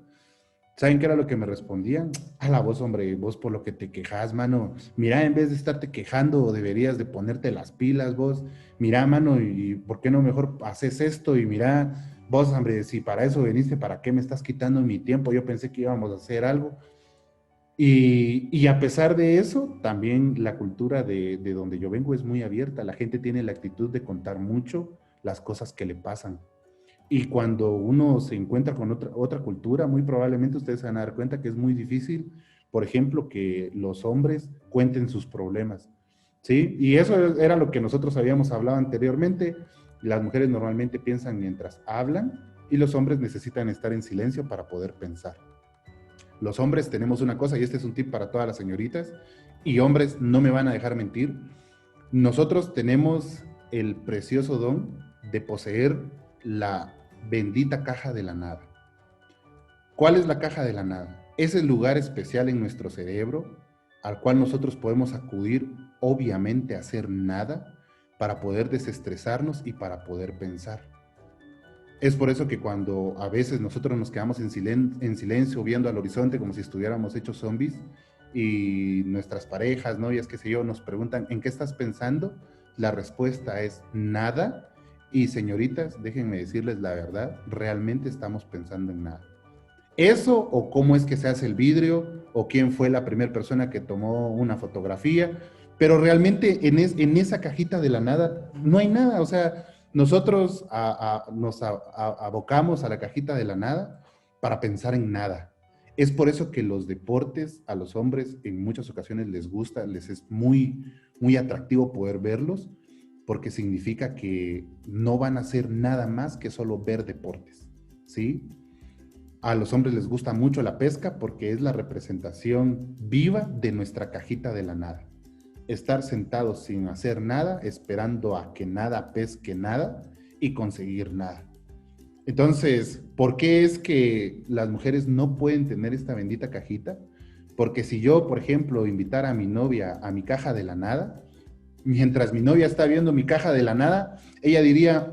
¿Saben qué era lo que me respondían? A la voz, hombre, vos por lo que te quejas, mano. Mira, en vez de estarte quejando, deberías de ponerte las pilas, vos. Mira, mano, y ¿por qué no mejor haces esto? Y mira, vos, hombre, si para eso veniste, ¿para qué me estás quitando mi tiempo? Yo pensé que íbamos a hacer algo. Y a pesar de eso, también la cultura de donde yo vengo es muy abierta. La gente tiene la actitud de contar mucho las cosas que le pasan. Y cuando uno se encuentra con otra cultura, muy probablemente ustedes se van a dar cuenta que es muy difícil, por ejemplo, que los hombres cuenten sus problemas. ¿Sí? Y eso era lo que nosotros habíamos hablado anteriormente. Las mujeres normalmente piensan mientras hablan y los hombres necesitan estar en silencio para poder pensar. Los hombres tenemos una cosa, y este es un tip para todas las señoritas, y hombres no me van a dejar mentir, nosotros tenemos el precioso don de poseer la bendita caja de la nada. ¿Cuál es la caja de la nada? Es el lugar especial en nuestro cerebro al cual nosotros podemos acudir, obviamente, a hacer nada para poder desestresarnos y para poder pensar. Es por eso que cuando a veces nosotros nos quedamos en silencio viendo al horizonte como si estuviéramos hechos zombies y nuestras parejas, novias, qué sé yo, nos preguntan, ¿en qué estás pensando? La respuesta es nada. Y señoritas, déjenme decirles la verdad, realmente estamos pensando en nada. Eso o cómo es que se hace el vidrio o quién fue la primera persona que tomó una fotografía, pero realmente en esa cajita de la nada no hay nada, o sea, nosotros nos abocamos a la cajita de la nada para pensar en nada. Es por eso que los deportes a los hombres en muchas ocasiones les gusta, les es muy atractivo poder verlos, porque significa que no van a hacer nada más que solo ver deportes, ¿sí? A los hombres les gusta mucho la pesca porque es la representación viva de nuestra cajita de la nada. Estar sentados sin hacer nada, esperando a que nada pesque nada y conseguir nada. Entonces, ¿por qué es que las mujeres no pueden tener esta bendita cajita? Porque si yo, por ejemplo, invitara a mi novia a mi caja de la nada, mientras mi novia está viendo mi caja de la nada, ella diría,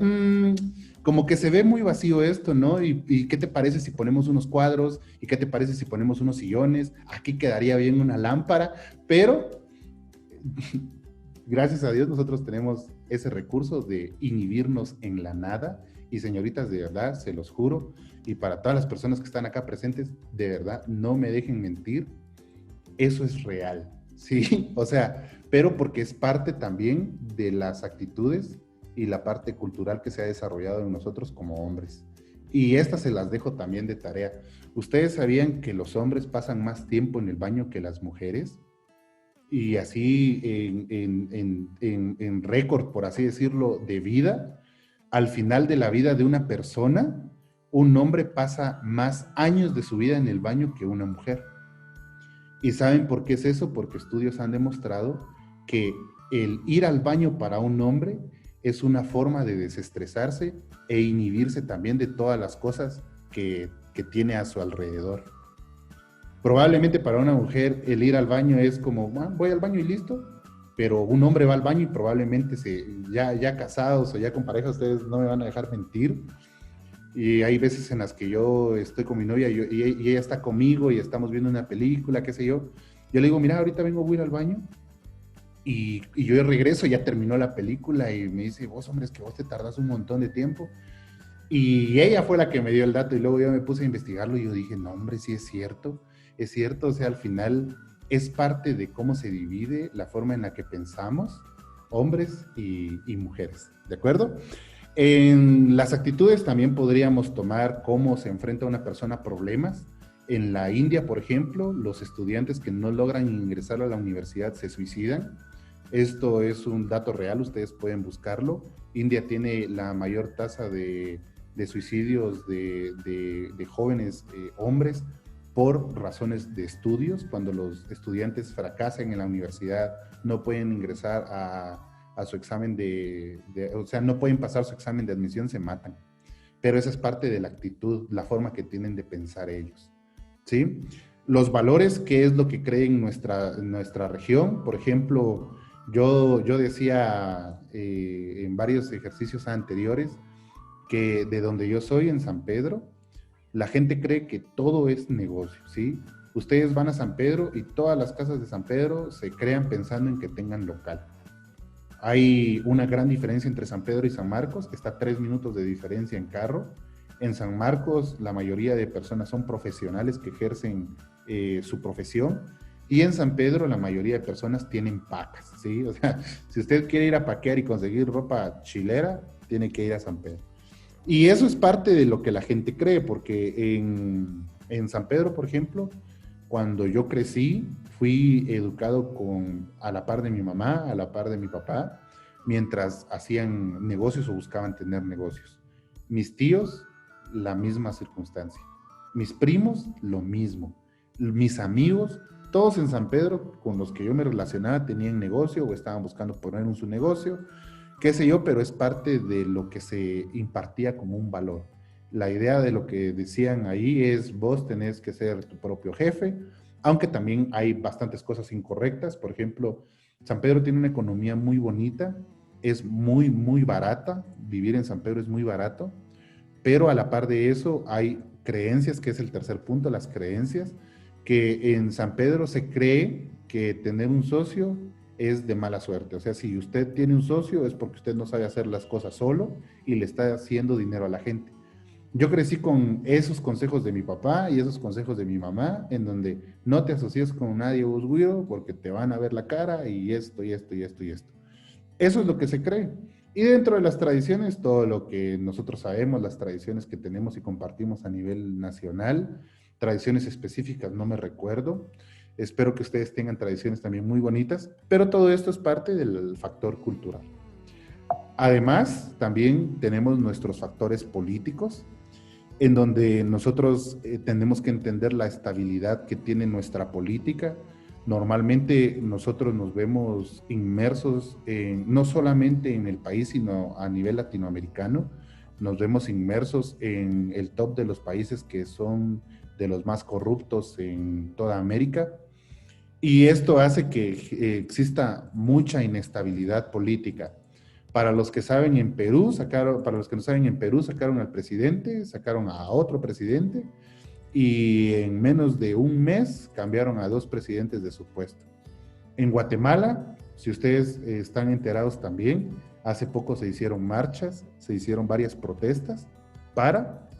como que se ve muy vacío esto, ¿no? ¿Y qué te parece si ponemos unos cuadros? ¿Y qué te parece si ponemos unos sillones? Aquí quedaría bien una lámpara, pero gracias a Dios nosotros tenemos ese recurso de inhibirnos en la nada. Y señoritas, de verdad, se los juro, y para todas las personas que están acá presentes, de verdad, no me dejen mentir, eso es real, ¿sí? O sea, pero porque es parte también de las actitudes y la parte cultural que se ha desarrollado en nosotros como hombres. Y estas se las dejo también de tarea. ¿Ustedes sabían que los hombres pasan más tiempo en el baño que las mujeres? Y así en récord, por así decirlo, de vida, al final de la vida de una persona, un hombre pasa más años de su vida en el baño que una mujer. ¿Y saben por qué es eso? Porque estudios han demostrado que el ir al baño para un hombre es una forma de desestresarse e inhibirse también de todas las cosas que tiene a su alrededor. Probablemente para una mujer el ir al baño es como, "Ah, voy al baño y listo", pero un hombre va al baño y probablemente ya casados o ya con pareja, ustedes no me van a dejar mentir, y hay veces en las que yo estoy con mi novia y ella está conmigo y estamos viendo una película, qué sé yo le digo, mira, ahorita vengo, voy a ir al baño, y yo regreso, ya terminó la película, y me dice, vos, hombre, es que vos te tardas un montón de tiempo. Y ella fue la que me dio el dato, y luego yo me puse a investigarlo y yo dije, no, hombre, sí es cierto, o sea, al final es parte de cómo se divide la forma en la que pensamos, hombres y mujeres, ¿de acuerdo? En las actitudes también podríamos tomar cómo se enfrenta una persona a problemas. En la India, por ejemplo, los estudiantes que no logran ingresar a la universidad se suicidan. Esto es un dato real, ustedes pueden buscarlo. India tiene la mayor tasa de suicidios de jóvenes hombres por razones de estudios. Cuando los estudiantes fracasan en la universidad, no pueden ingresar a su examen o sea, no pueden pasar su examen de admisión, se matan. Pero esa es parte de la actitud, la forma que tienen de pensar ellos, ¿sí? Los valores, ¿qué es lo que creen nuestra región? Por ejemplo, yo decía en varios ejercicios anteriores que de donde yo soy, en San Pedro, la gente cree que todo es negocio, ¿sí? Ustedes van a San Pedro y todas las casas de San Pedro se crean pensando en que tengan local. Hay una gran diferencia entre San Pedro y San Marcos, está a 3 minutos de diferencia en carro. En San Marcos la mayoría de personas son profesionales que ejercen su profesión, y en San Pedro la mayoría de personas tienen pacas, ¿sí? O sea, si usted quiere ir a paquear y conseguir ropa chilera, tiene que ir a San Pedro. Y eso es parte de lo que la gente cree, porque en San Pedro, por ejemplo, cuando yo crecí, fui educado a la par de mi mamá, a la par de mi papá, mientras hacían negocios o buscaban tener negocios. Mis tíos, la misma circunstancia. Mis primos, lo mismo. Mis amigos, todos en San Pedro con los que yo me relacionaba tenían negocio o estaban buscando poner un su negocio, qué sé yo, pero es parte de lo que se impartía como un valor. La idea de lo que decían ahí es vos tenés que ser tu propio jefe, aunque también hay bastantes cosas incorrectas. Por ejemplo, San Pedro tiene una economía muy bonita, es muy, muy barata, vivir en San Pedro es muy barato, pero a la par de eso hay creencias, que es el tercer punto, las creencias, que en San Pedro se cree que tener un socio es de mala suerte. O sea, si usted tiene un socio es porque usted no sabe hacer las cosas solo y le está haciendo dinero a la gente. Yo crecí con esos consejos de mi papá y esos consejos de mi mamá, en donde no te asocies con nadie busguiro porque te van a ver la cara y esto y esto y esto y esto. Eso es lo que se cree. Y dentro de las tradiciones, todo lo que nosotros sabemos, las tradiciones que tenemos y compartimos a nivel nacional, tradiciones específicas no me recuerdo. Espero que ustedes tengan tradiciones también muy bonitas, pero todo esto es parte del factor cultural. Además, también tenemos nuestros factores políticos, en donde nosotros tenemos que entender la estabilidad que tiene nuestra política. Normalmente nosotros nos vemos inmersos no solamente en el país, sino a nivel latinoamericano. Nos vemos inmersos en el top de los países que son de los más corruptos en toda América. Y esto hace que exista mucha inestabilidad política. Para los que saben, en Perú para los que no saben, en Perú sacaron al presidente, sacaron a otro presidente, y en menos de un mes cambiaron a 2 presidentes de su puesto. En Guatemala, si ustedes están enterados también, hace poco se hicieron marchas, se hicieron varias protestas para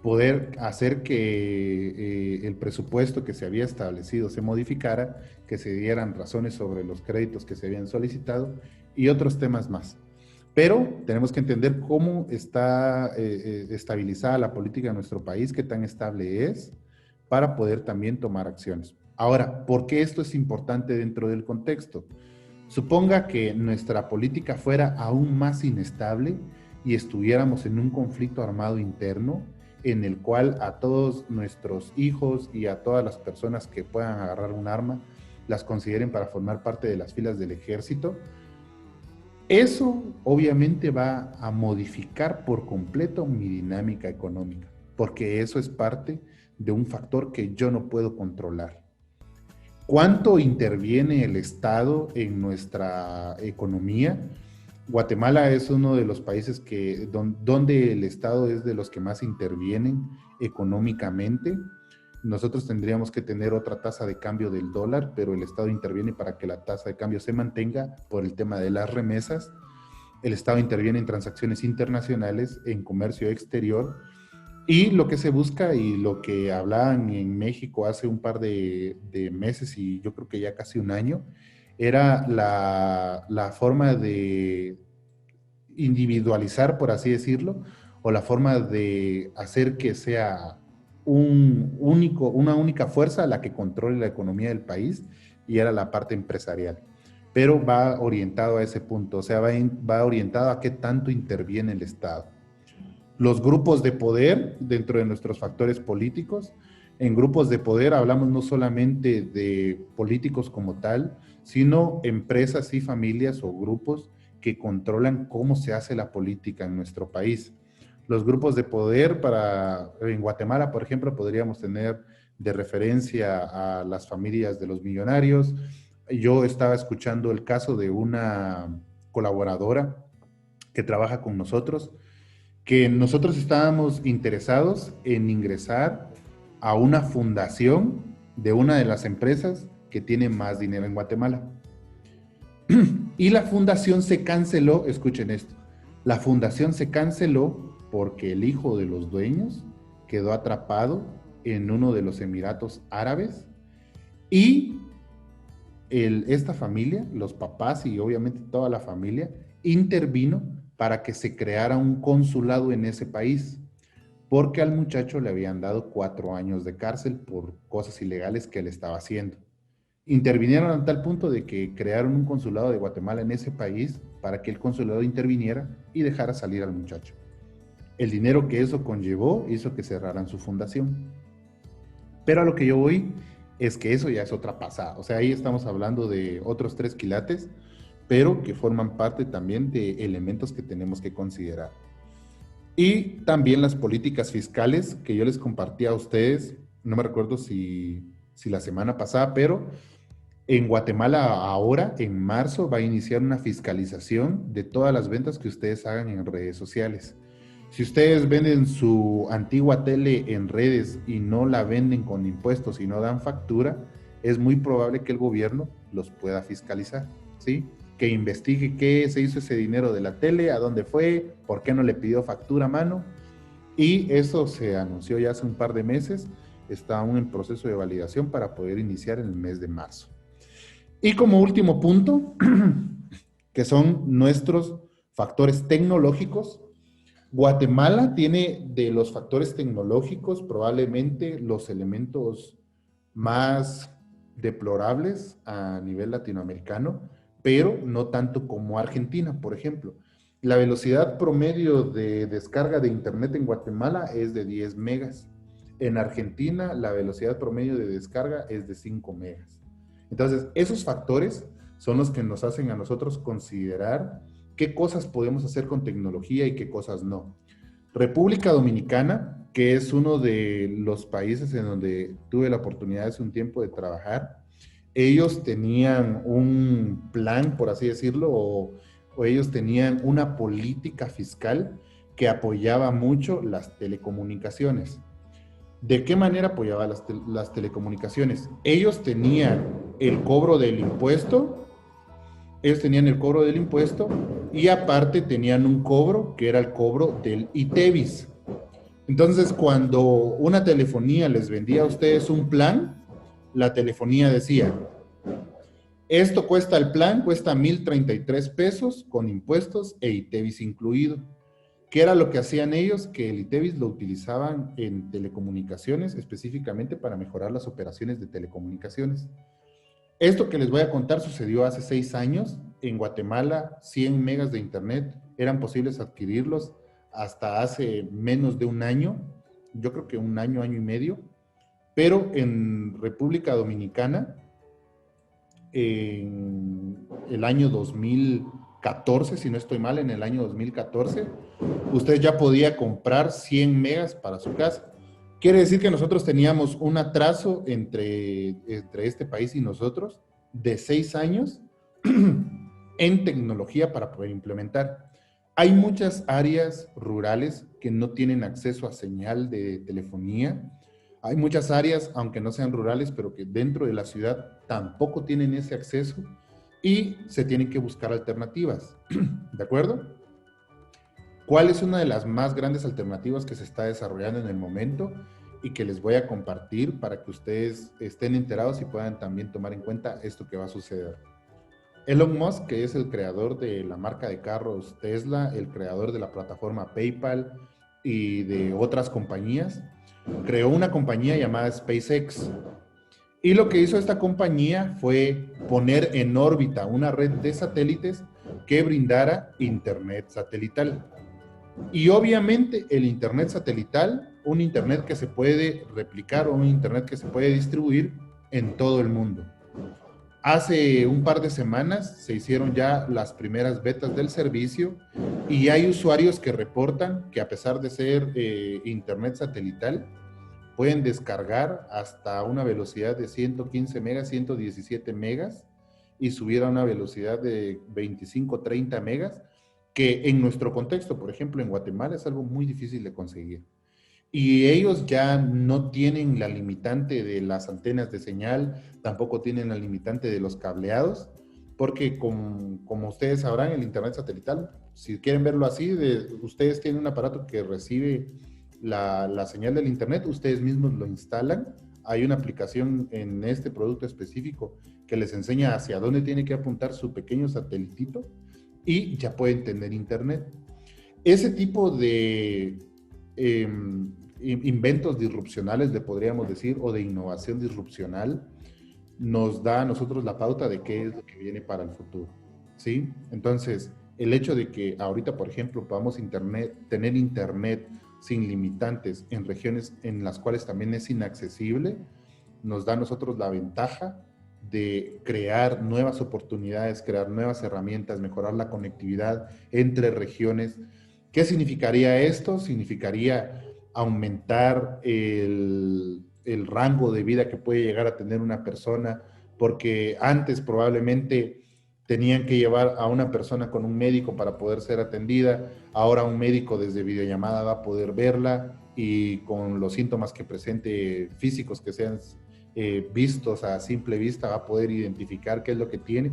poder hacer que el presupuesto que se había establecido se modificara, que se dieran razones sobre los créditos que se habían solicitado y otros temas más. Pero tenemos que entender cómo está estabilizada la política de nuestro país, qué tan estable es, para poder también tomar acciones. Ahora, ¿por qué esto es importante dentro del contexto? Suponga que nuestra política fuera aún más inestable y estuviéramos en un conflicto armado interno en el cual a todos nuestros hijos y a todas las personas que puedan agarrar un arma las consideren para formar parte de las filas del ejército. Eso obviamente va a modificar por completo mi dinámica económica, porque eso es parte de un factor que yo no puedo controlar. ¿Cuánto interviene el Estado en nuestra economía? Guatemala es uno de los países donde el Estado es de los que más intervienen económicamente. Nosotros tendríamos que tener otra tasa de cambio del dólar, pero el Estado interviene para que la tasa de cambio se mantenga por el tema de las remesas. El Estado interviene en transacciones internacionales, en comercio exterior, y lo que se busca y lo que hablaban en México hace un par de meses y yo creo que ya casi un año, era la forma de individualizar, por así decirlo, o la forma de hacer que sea una única fuerza la que controle la economía del país, y era la parte empresarial. Pero va orientado a ese punto, o sea, va orientado a qué tanto interviene el Estado. Los grupos de poder dentro de nuestros factores políticos. En grupos de poder hablamos no solamente de políticos como tal, sino empresas y familias o grupos que controlan cómo se hace la política en nuestro país. Los grupos de poder en Guatemala, por ejemplo, podríamos tener de referencia a las familias de los millonarios. Yo estaba escuchando el caso de una colaboradora que trabaja con nosotros, que nosotros estábamos interesados en ingresar a una fundación de una de las empresas que tiene más dinero en Guatemala. Y la fundación se canceló, escuchen esto, la fundación se canceló porque el hijo de los dueños quedó atrapado en uno de los Emiratos Árabes y esta familia, los papás y obviamente toda la familia, intervino para que se creara un consulado en ese país, porque al muchacho le habían dado 4 años de cárcel por cosas ilegales que él estaba haciendo. Intervinieron a tal punto de que crearon un consulado de Guatemala en ese país para que el consulado interviniera y dejara salir al muchacho. El dinero que eso conllevó hizo que cerraran su fundación. Pero a lo que yo voy es que eso ya es otra pasada. O sea, ahí estamos hablando de otros 3 quilates, pero que forman parte también de elementos que tenemos que considerar. Y también las políticas fiscales que yo les compartí a ustedes, no me recuerdo si la semana pasada, pero en Guatemala ahora, en marzo, va a iniciar una fiscalización de todas las ventas que ustedes hagan en redes sociales. Si ustedes venden su antigua tele en redes y no la venden con impuestos y no dan factura, es muy probable que el gobierno los pueda fiscalizar, ¿sí? Que investigue qué se hizo ese dinero de la tele, a dónde fue, por qué no le pidió factura a mano. Y eso se anunció ya hace un par de meses, está aún en proceso de validación para poder iniciar en el mes de marzo. Y como último punto, que son nuestros factores tecnológicos, Guatemala tiene de los factores tecnológicos probablemente los elementos más deplorables a nivel latinoamericano, pero no tanto como Argentina, por ejemplo. La velocidad promedio de descarga de Internet en Guatemala es de 10 megas. En Argentina, la velocidad promedio de descarga es de 5 megas. Entonces, esos factores son los que nos hacen a nosotros considerar qué cosas podemos hacer con tecnología y qué cosas no. República Dominicana, que es uno de los países en donde tuve la oportunidad hace un tiempo de trabajar, ellos tenían un plan, por así decirlo, o ellos tenían una política fiscal que apoyaba mucho las telecomunicaciones. ¿De qué manera apoyaba las telecomunicaciones? Ellos tenían el cobro del impuesto y aparte tenían un cobro que era el cobro del ITEVIS. Entonces, cuando una telefonía les vendía a ustedes un plan, la telefonía decía, esto cuesta, el plan cuesta 1,033 pesos con impuestos e ITEVIS incluido. ¿Qué era lo que hacían ellos? Que el ITEVIS lo utilizaban en telecomunicaciones, específicamente para mejorar las operaciones de telecomunicaciones. Esto que les voy a contar sucedió hace 6 años. En Guatemala, 100 megas de internet eran posibles adquirirlos hasta hace menos de un año. Yo creo que un año, año y medio. Pero en República Dominicana, en el año 2000, 2014, si no estoy mal, en el año 2014, usted ya podía comprar 100 megas para su casa. Quiere decir que nosotros teníamos un atraso entre este país y nosotros de 6 años en tecnología para poder implementar. Hay muchas áreas rurales que no tienen acceso a señal de telefonía. Hay muchas áreas, aunque no sean rurales, pero que dentro de la ciudad tampoco tienen ese acceso y se tienen que buscar alternativas. ¿De acuerdo? ¿Cuál es una de las más grandes alternativas que se está desarrollando en el momento y que les voy a compartir para que ustedes estén enterados y puedan también tomar en cuenta esto que va a suceder? Elon Musk, que es el creador de la marca de carros Tesla, el creador de la plataforma PayPal y de otras compañías, creó una compañía llamada SpaceX. Y lo que hizo esta compañía fue poner en órbita una red de satélites que brindara internet satelital. Y obviamente el internet satelital, un internet que se puede replicar o un internet que se puede distribuir en todo el mundo. Hace un par de semanas se hicieron ya las primeras betas del servicio y hay usuarios que reportan que a pesar de ser internet satelital, pueden descargar hasta una velocidad de 115 megas, 117 megas y subir a una velocidad de 25, 30 megas, que en nuestro contexto, por ejemplo, en Guatemala es algo muy difícil de conseguir. Y ellos ya no tienen la limitante de las antenas de señal, tampoco tienen la limitante de los cableados, porque como ustedes sabrán, el internet satelital, si quieren verlo así, ustedes tienen un aparato que recibe la señal del internet, ustedes mismos lo instalan. Hay una aplicación en este producto específico que les enseña hacia dónde tiene que apuntar su pequeño satelitito y ya pueden tener internet. Ese tipo de inventos disrupcionales, le podríamos decir, o de innovación disrupcional, nos da a nosotros la pauta de qué es lo que viene para el futuro, ¿sí? Entonces, el hecho de que ahorita, por ejemplo, podamos tener internet sin limitantes en regiones en las cuales también es inaccesible, nos da a nosotros la ventaja de crear nuevas oportunidades, crear nuevas herramientas, mejorar la conectividad entre regiones. ¿Qué significaría esto? Significaría aumentar el rango de vida que puede llegar a tener una persona, porque antes probablemente tenían que llevar a una persona con un médico para poder ser atendida, ahora un médico desde videollamada va a poder verla y con los síntomas que presente físicos que sean vistos a simple vista va a poder identificar qué es lo que tiene.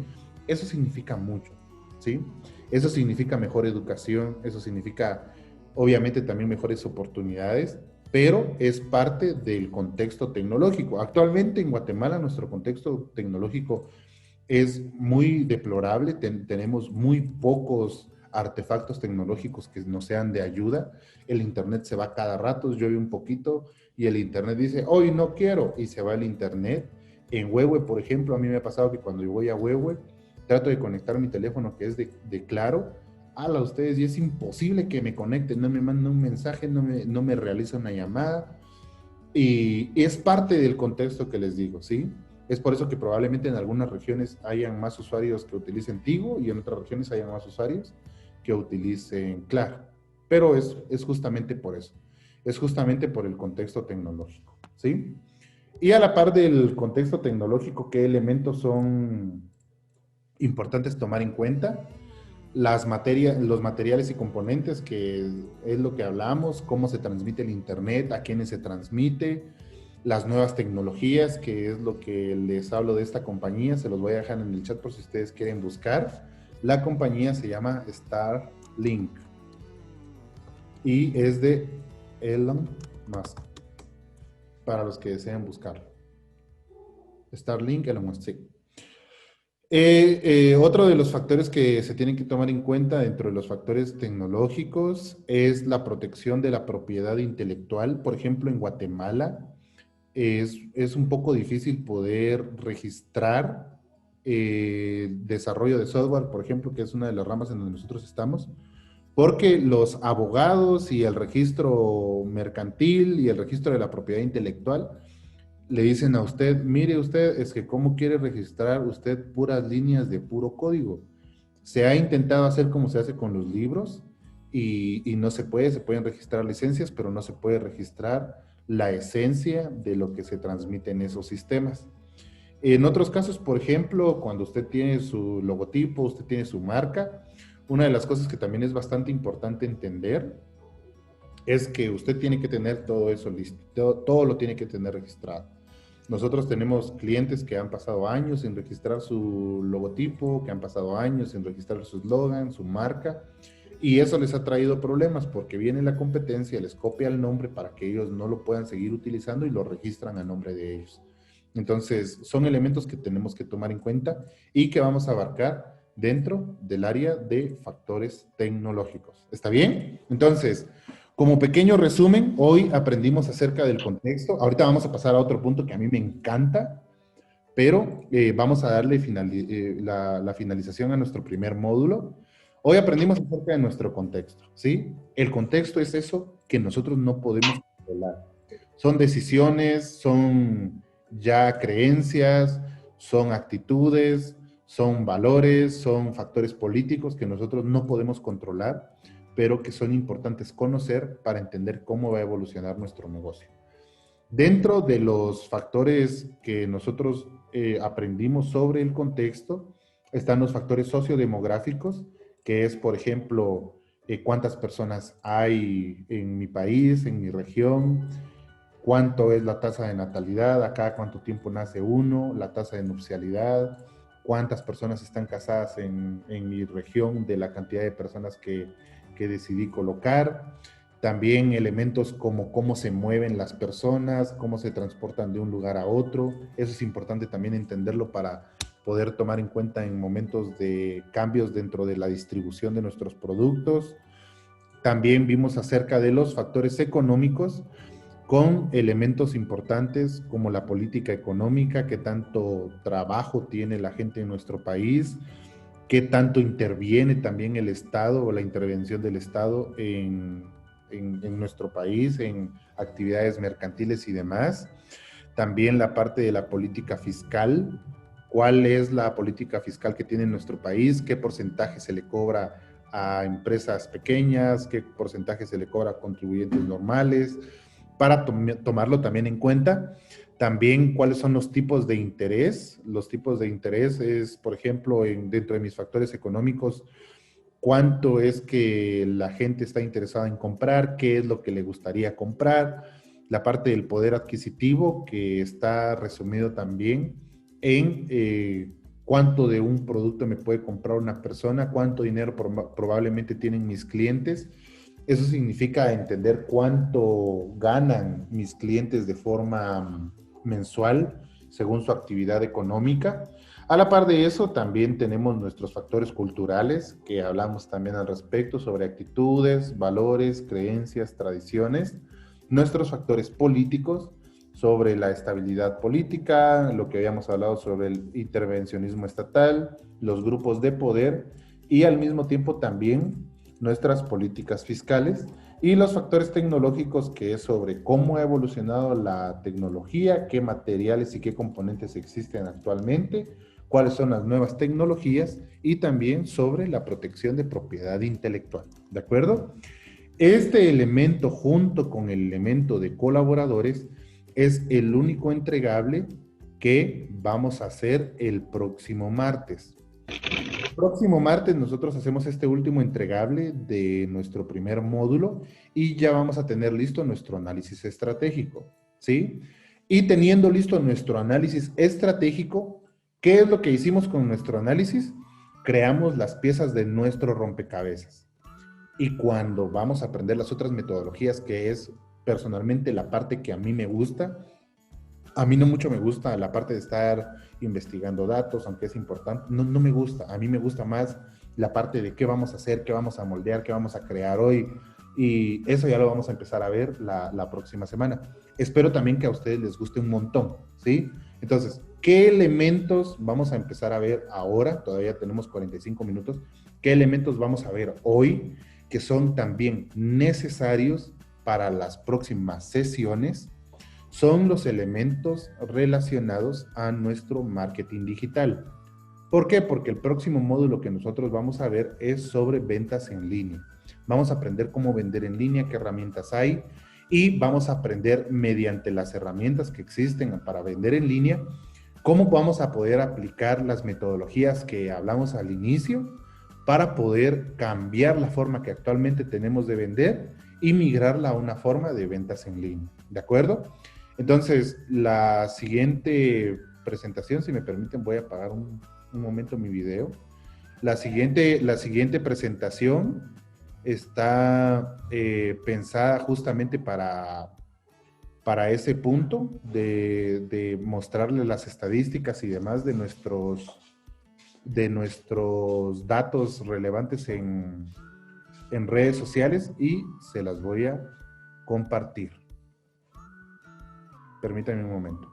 Eso significa mucho, ¿sí? Eso significa mejor educación, eso significa obviamente también mejores oportunidades, pero es parte del contexto tecnológico. Actualmente en Guatemala nuestro contexto tecnológico es muy deplorable, tenemos muy pocos artefactos tecnológicos que nos sean de ayuda. El internet se va cada rato, llueve un poquito y el internet dice, hoy no quiero, y se va el internet. En Huehue, por ejemplo, a mí me ha pasado que cuando yo voy a Huehue, trato de conectar mi teléfono que es de Claro, a ustedes, y es imposible que me conecten, no me manda un mensaje, no me realiza una llamada, y es parte del contexto que les digo, ¿sí? Es por eso que probablemente en algunas regiones hayan más usuarios que utilicen Tigo y en otras regiones hayan más usuarios que utilicen Claro. Pero es justamente por eso. Es justamente por el contexto tecnológico, ¿sí? Y a la par del contexto tecnológico, ¿qué elementos son importantes tomar en cuenta? Los materiales y componentes, que es lo que hablamos, cómo se transmite el internet, a quiénes se transmite, las nuevas tecnologías, que es lo que les hablo de esta compañía, se los voy a dejar en el chat por si ustedes quieren buscar. La compañía se llama Starlink y es de Elon Musk, para los que deseen buscarlo. Starlink, Elon Musk, sí. Otro de los factores que se tienen que tomar en cuenta dentro de los factores tecnológicos es la protección de la propiedad intelectual. Por ejemplo, en Guatemala es un poco difícil poder registrar desarrollo de software, por ejemplo, que es una de las ramas en donde nosotros estamos, porque los abogados y el registro mercantil y el registro de la propiedad intelectual le dicen a usted, mire usted, es que cómo quiere registrar usted puras líneas de puro código. Se ha intentado hacer como se hace con los libros y no se puede, se pueden registrar licencias, pero no se puede registrar la esencia de lo que se transmite en esos sistemas. En otros casos, por ejemplo, cuando usted tiene su logotipo, usted tiene su marca, una de las cosas que también es bastante importante entender es que usted tiene que tener todo eso listo, todo lo tiene que tener registrado. Nosotros tenemos clientes que han pasado años sin registrar su logotipo, que han pasado años sin registrar su eslogan, su marca, y eso les ha traído problemas porque viene la competencia, les copia el nombre para que ellos no lo puedan seguir utilizando y lo registran a nombre de ellos. Entonces, son elementos que tenemos que tomar en cuenta y que vamos a abarcar dentro del área de factores tecnológicos. ¿Está bien? Entonces, como pequeño resumen, hoy aprendimos acerca del contexto. Ahorita vamos a pasar a otro punto que a mí me encanta, pero vamos a darle la finalización a nuestro primer módulo. Hoy aprendimos acerca de nuestro contexto, ¿sí? El contexto es eso que nosotros no podemos controlar. Son decisiones, son ya creencias, son actitudes, son valores, son factores políticos que nosotros no podemos controlar, pero que son importantes conocer para entender cómo va a evolucionar nuestro negocio. Dentro de los factores que nosotros aprendimos sobre el contexto, están los factores sociodemográficos, que es, por ejemplo, cuántas personas hay en mi país, en mi región, cuánto es la tasa de natalidad, acá cuánto tiempo nace uno, la tasa de nupcialidad, cuántas personas están casadas en mi región de la cantidad de personas que decidí colocar. También elementos como cómo se mueven las personas, cómo se transportan de un lugar a otro. Eso es importante también entenderlo para poder tomar en cuenta en momentos de cambios dentro de la distribución de nuestros productos. También vimos acerca de los factores económicos con elementos importantes como la política económica, qué tanto trabajo tiene la gente en nuestro país, qué tanto interviene también el Estado o la intervención del Estado en nuestro país, en actividades mercantiles y demás. También la parte de la política fiscal, cuál es la política fiscal que tiene nuestro país, qué porcentaje se le cobra a empresas pequeñas, qué porcentaje se le cobra a contribuyentes normales, para tomarlo también en cuenta. También cuáles son los tipos de interés. Los tipos de interés es, por ejemplo, dentro de mis factores económicos, cuánto es que la gente está interesada en comprar, qué es lo que le gustaría comprar, la parte del poder adquisitivo, que está resumido también en cuánto de un producto me puede comprar una persona, cuánto dinero probablemente tienen mis clientes. Eso significa entender cuánto ganan mis clientes de forma mensual según su actividad económica. A la par de eso, también tenemos nuestros factores culturales, que hablamos también al respecto, sobre actitudes, valores, creencias, tradiciones. Nuestros factores políticos, sobre la estabilidad política, lo que habíamos hablado sobre el intervencionismo estatal, los grupos de poder y al mismo tiempo también nuestras políticas fiscales y los factores tecnológicos, que es sobre cómo ha evolucionado la tecnología, qué materiales y qué componentes existen actualmente, cuáles son las nuevas tecnologías y también sobre la protección de propiedad intelectual. ¿De acuerdo? Este elemento junto con el elemento de colaboradores es el único entregable que vamos a hacer el próximo martes. El próximo martes nosotros hacemos este último entregable de nuestro primer módulo y ya vamos a tener listo nuestro análisis estratégico, ¿sí? Y teniendo listo nuestro análisis estratégico, ¿qué es lo que hicimos con nuestro análisis? Creamos las piezas de nuestro rompecabezas. Y cuando vamos a aprender las otras metodologías, que es personalmente la parte que a mí me gusta, a mí no mucho me gusta la parte de estar investigando datos, aunque es importante, no me gusta. A mí me gusta más la parte de qué vamos a hacer, qué vamos a moldear, qué vamos a crear hoy. Y eso ya lo vamos a empezar a ver la próxima semana. Espero también que a ustedes les guste un montón, ¿sí? Entonces, ¿qué elementos vamos a empezar a ver ahora? Todavía tenemos 45 minutos. ¿Qué elementos vamos a ver hoy que son también necesarios para las próximas sesiones? Son los elementos relacionados a nuestro marketing digital. ¿Por qué? Porque el próximo módulo que nosotros vamos a ver es sobre ventas en línea. Vamos a aprender cómo vender en línea, qué herramientas hay y vamos a aprender mediante las herramientas que existen para vender en línea, cómo vamos a poder aplicar las metodologías que hablamos al inicio para poder cambiar la forma que actualmente tenemos de vender y migrarla a una forma de ventas en línea. ¿De acuerdo? Entonces, la siguiente presentación, si me permiten, voy a apagar un momento mi video. La siguiente presentación está pensada justamente para ese punto de mostrarles las estadísticas y demás de nuestros datos relevantes en redes sociales y se las voy a compartir. Permítanme un momento.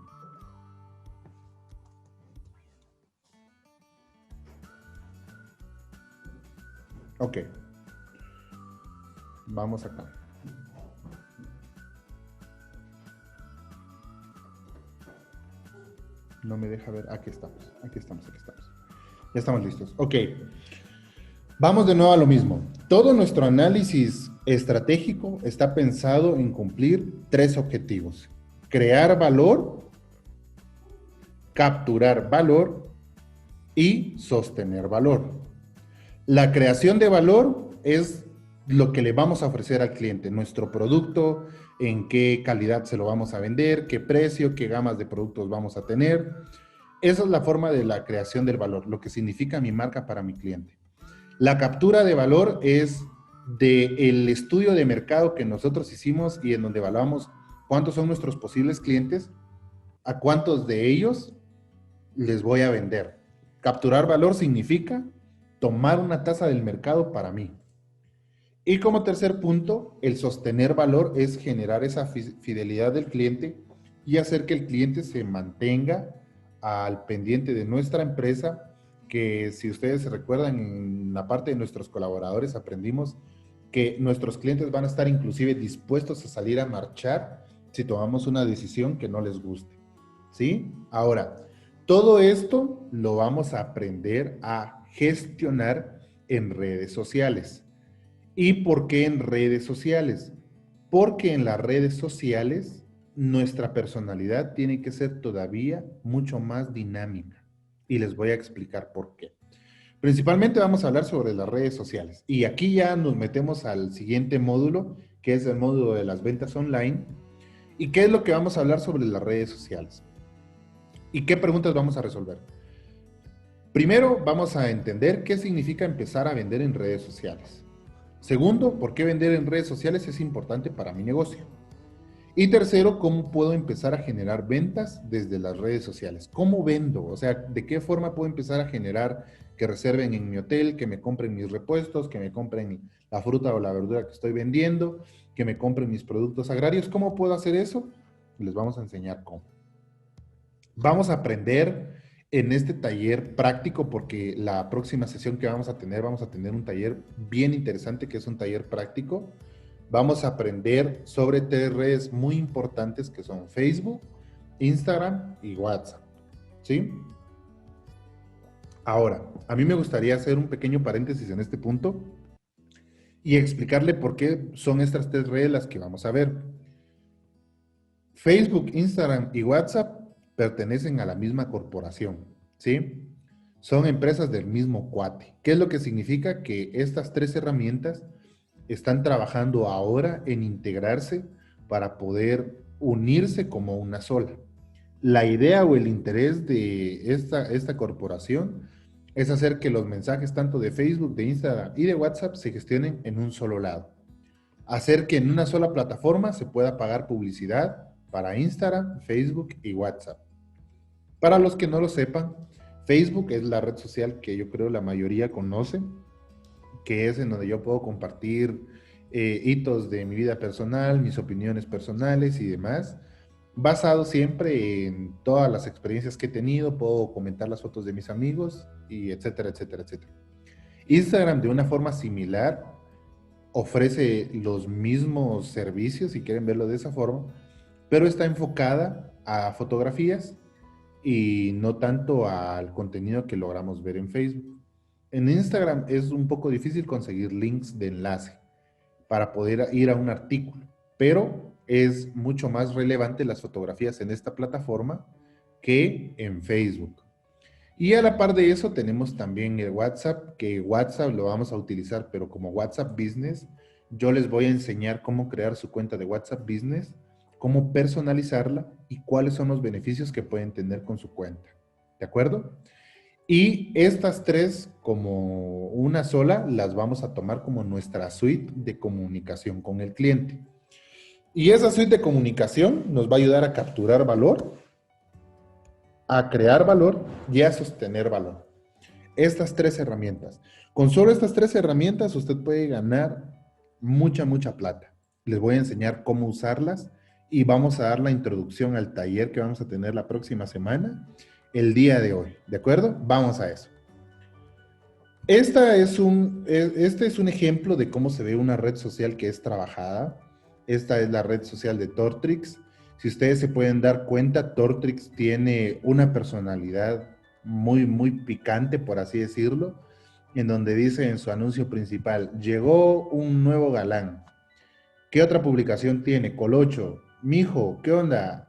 Ok. Vamos acá. No me deja ver. Aquí estamos. Ya estamos listos. Ok. Vamos de nuevo a lo mismo. Todo nuestro análisis estratégico está pensado en cumplir 3 objetivos. Crear valor, capturar valor y sostener valor. La creación de valor es lo que le vamos a ofrecer al cliente, nuestro producto, en qué calidad se lo vamos a vender, qué precio, qué gamas de productos vamos a tener. Esa es la forma de la creación del valor, lo que significa mi marca para mi cliente. La captura de valor es del estudio de mercado que nosotros hicimos y en donde evaluamos cuántos son nuestros posibles clientes, a cuántos de ellos les voy a vender. Capturar valor significa tomar una tasa del mercado para mí. Y como tercer punto, el sostener valor es generar esa fidelidad del cliente y hacer que el cliente se mantenga al pendiente de nuestra empresa, que si ustedes se recuerdan en la parte de nuestros colaboradores aprendimos que nuestros clientes van a estar inclusive dispuestos a salir a marchar si tomamos una decisión que no les guste. ¿Sí? Ahora, todo esto lo vamos a aprender a gestionar en redes sociales. ¿Y por qué en redes sociales? Porque en las redes sociales nuestra personalidad tiene que ser todavía mucho más dinámica. Y les voy a explicar por qué. Principalmente vamos a hablar sobre las redes sociales. Y aquí ya nos metemos al siguiente módulo, que es el módulo de las ventas online. ¿Y qué es lo que vamos a hablar sobre las redes sociales? ¿Y qué preguntas vamos a resolver? Primero, vamos a entender qué significa empezar a vender en redes sociales. Segundo, por qué vender en redes sociales es importante para mi negocio. Y tercero, cómo puedo empezar a generar ventas desde las redes sociales. ¿Cómo vendo? O sea, ¿de qué forma puedo empezar a generar que reserven en mi hotel, que me compren mis repuestos, que me compren la fruta o la verdura que estoy vendiendo, que me compren mis productos agrarios? ¿Cómo puedo hacer eso? Les vamos a enseñar cómo. Vamos a aprender en este taller práctico, porque la próxima sesión que vamos a tener un taller bien interesante, que es un taller práctico. Vamos a aprender sobre 3 redes muy importantes que son Facebook, Instagram y WhatsApp. ¿Sí? Ahora, a mí me gustaría hacer un pequeño paréntesis en este punto y explicarle por qué son estas 3 redes las que vamos a ver. Facebook, Instagram y WhatsApp pertenecen a la misma corporación, ¿sí? Son empresas del mismo cuate. ¿Qué es lo que significa? Que estas 3 herramientas están trabajando ahora en integrarse para poder unirse como una sola. La idea o el interés de esta corporación es hacer que los mensajes tanto de Facebook, de Instagram y de WhatsApp se gestionen en un solo lado. Hacer que en una sola plataforma se pueda pagar publicidad para Instagram, Facebook y WhatsApp. Para los que no lo sepan, Facebook es la red social que yo creo la mayoría conoce, que es en donde yo puedo compartir hitos de mi vida personal, mis opiniones personales y demás, basado siempre en todas las experiencias que he tenido, puedo comentar las fotos de mis amigos y etcétera, etcétera, etcétera. Instagram de una forma similar ofrece los mismos servicios, si quieren verlo de esa forma, pero está enfocada a fotografías y no tanto al contenido que logramos ver en Facebook. En Instagram es un poco difícil conseguir links de enlace para poder ir a un artículo, pero es mucho más relevante las fotografías en esta plataforma que en Facebook. Y a la par de eso tenemos también el WhatsApp, que WhatsApp lo vamos a utilizar, pero como WhatsApp Business, yo les voy a enseñar cómo crear su cuenta de WhatsApp Business, cómo personalizarla y cuáles son los beneficios que pueden tener con su cuenta. ¿De acuerdo? Y estas tres, como una sola, las vamos a tomar como nuestra suite de comunicación con el cliente. Y esa suite de comunicación nos va a ayudar a capturar valor, a crear valor y a sostener valor. Estas tres herramientas. Con solo estas tres herramientas usted puede ganar mucha plata. Les voy a enseñar cómo usarlas y vamos a dar la introducción al taller que vamos a tener la próxima semana, el día de hoy. ¿De acuerdo? Vamos a eso. Este es un ejemplo de cómo se ve una red social que es trabajada. Esta es la red social de Tortrix. Si ustedes se pueden dar cuenta, Tortrix tiene una personalidad muy picante, por así decirlo, en donde dice en su anuncio principal, llegó un nuevo galán. ¿Qué otra publicación tiene? Colocho, mijo, ¿qué onda?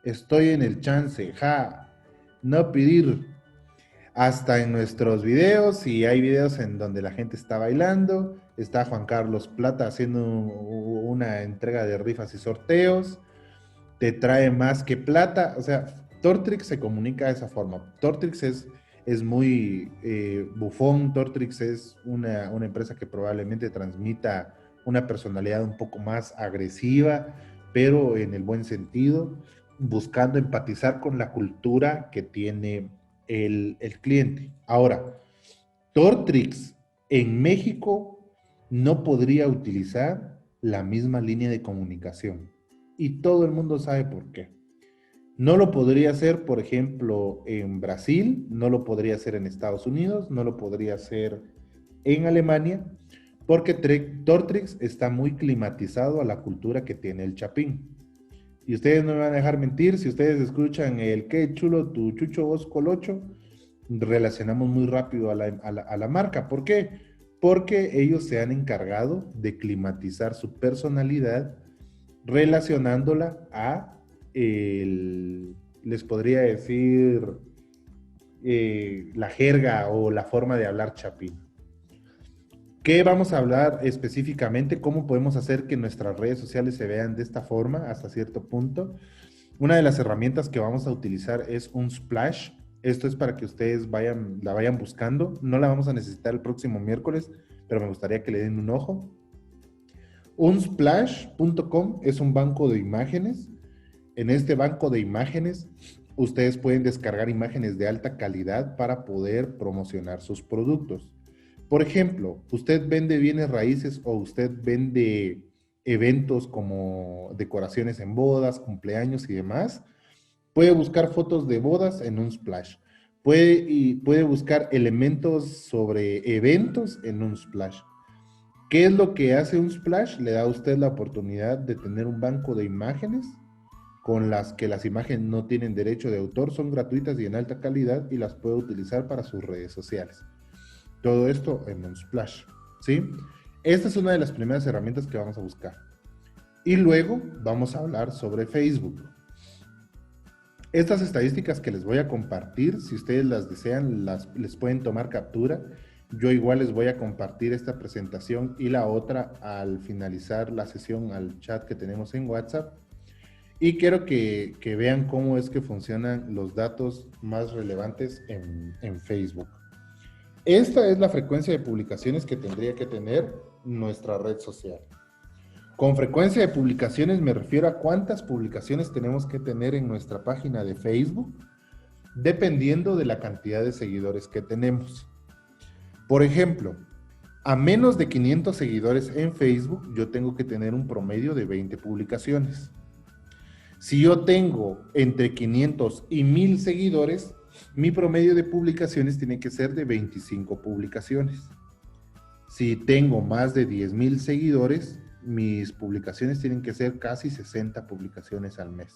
Estoy en el chance, ja, no pedir. Hasta en nuestros videos, si hay videos en donde la gente está bailando, está Juan Carlos Plata haciendo una entrega de rifas y sorteos, te trae más que plata, o sea, Tortrix se comunica de esa forma. Tortrix es muy bufón, Tortrix es una empresa que probablemente transmita una personalidad un poco más agresiva, pero en el buen sentido, buscando empatizar con la cultura que tiene el cliente. Ahora, Tortrix en México no podría utilizar la misma línea de comunicación. Y todo el mundo sabe por qué. No lo podría hacer, por ejemplo, en Brasil, no lo podría hacer en Estados Unidos, no lo podría hacer en Alemania, porque Tortrix está muy climatizado a la cultura que tiene el Chapín. Y ustedes no me van a dejar mentir, si ustedes escuchan el qué chulo tu chucho vos colocho, relacionamos muy rápido a la marca. ¿Por qué? Porque ellos se han encargado de climatizar su personalidad relacionándola a, les podría decir, la jerga o la forma de hablar chapín. ¿Qué vamos a hablar específicamente? ¿Cómo podemos hacer que nuestras redes sociales se vean de esta forma hasta cierto punto? Una de las herramientas que vamos a utilizar es un splash. Esto es para que ustedes la vayan buscando. No la vamos a necesitar el próximo miércoles, pero me gustaría que le den un ojo. Unsplash.com es un banco de imágenes. En este banco de imágenes, ustedes pueden descargar imágenes de alta calidad para poder promocionar sus productos. Por ejemplo, usted vende bienes raíces o usted vende eventos como decoraciones en bodas, cumpleaños y demás. Puede buscar fotos de bodas en Unsplash. Puede buscar elementos sobre eventos en Unsplash. ¿Qué es lo que hace Unsplash? Le da a usted la oportunidad de tener un banco de imágenes con las que las imágenes no tienen derecho de autor, son gratuitas y en alta calidad y las puede utilizar para sus redes sociales. Todo esto en Unsplash, ¿sí? Esta es una de las primeras herramientas que vamos a buscar. Y luego vamos a hablar sobre Facebook. Estas estadísticas que les voy a compartir, si ustedes las desean, les pueden tomar captura. Yo igual les voy a compartir esta presentación y la otra al finalizar la sesión al chat que tenemos en WhatsApp. Y quiero que vean cómo es que funcionan los datos más relevantes en Facebook. Esta es la frecuencia de publicaciones que tendría que tener nuestra red social. Con frecuencia de publicaciones me refiero a cuántas publicaciones tenemos que tener en nuestra página de Facebook, dependiendo de la cantidad de seguidores que tenemos. Por ejemplo, a menos de 500 seguidores en Facebook, yo tengo que tener un promedio de 20 publicaciones. Si yo tengo entre 500 y 1000 seguidores, mi promedio de publicaciones tiene que ser de 25 publicaciones. Si tengo más de 10,000 seguidores, mis publicaciones tienen que ser casi 60 publicaciones al mes.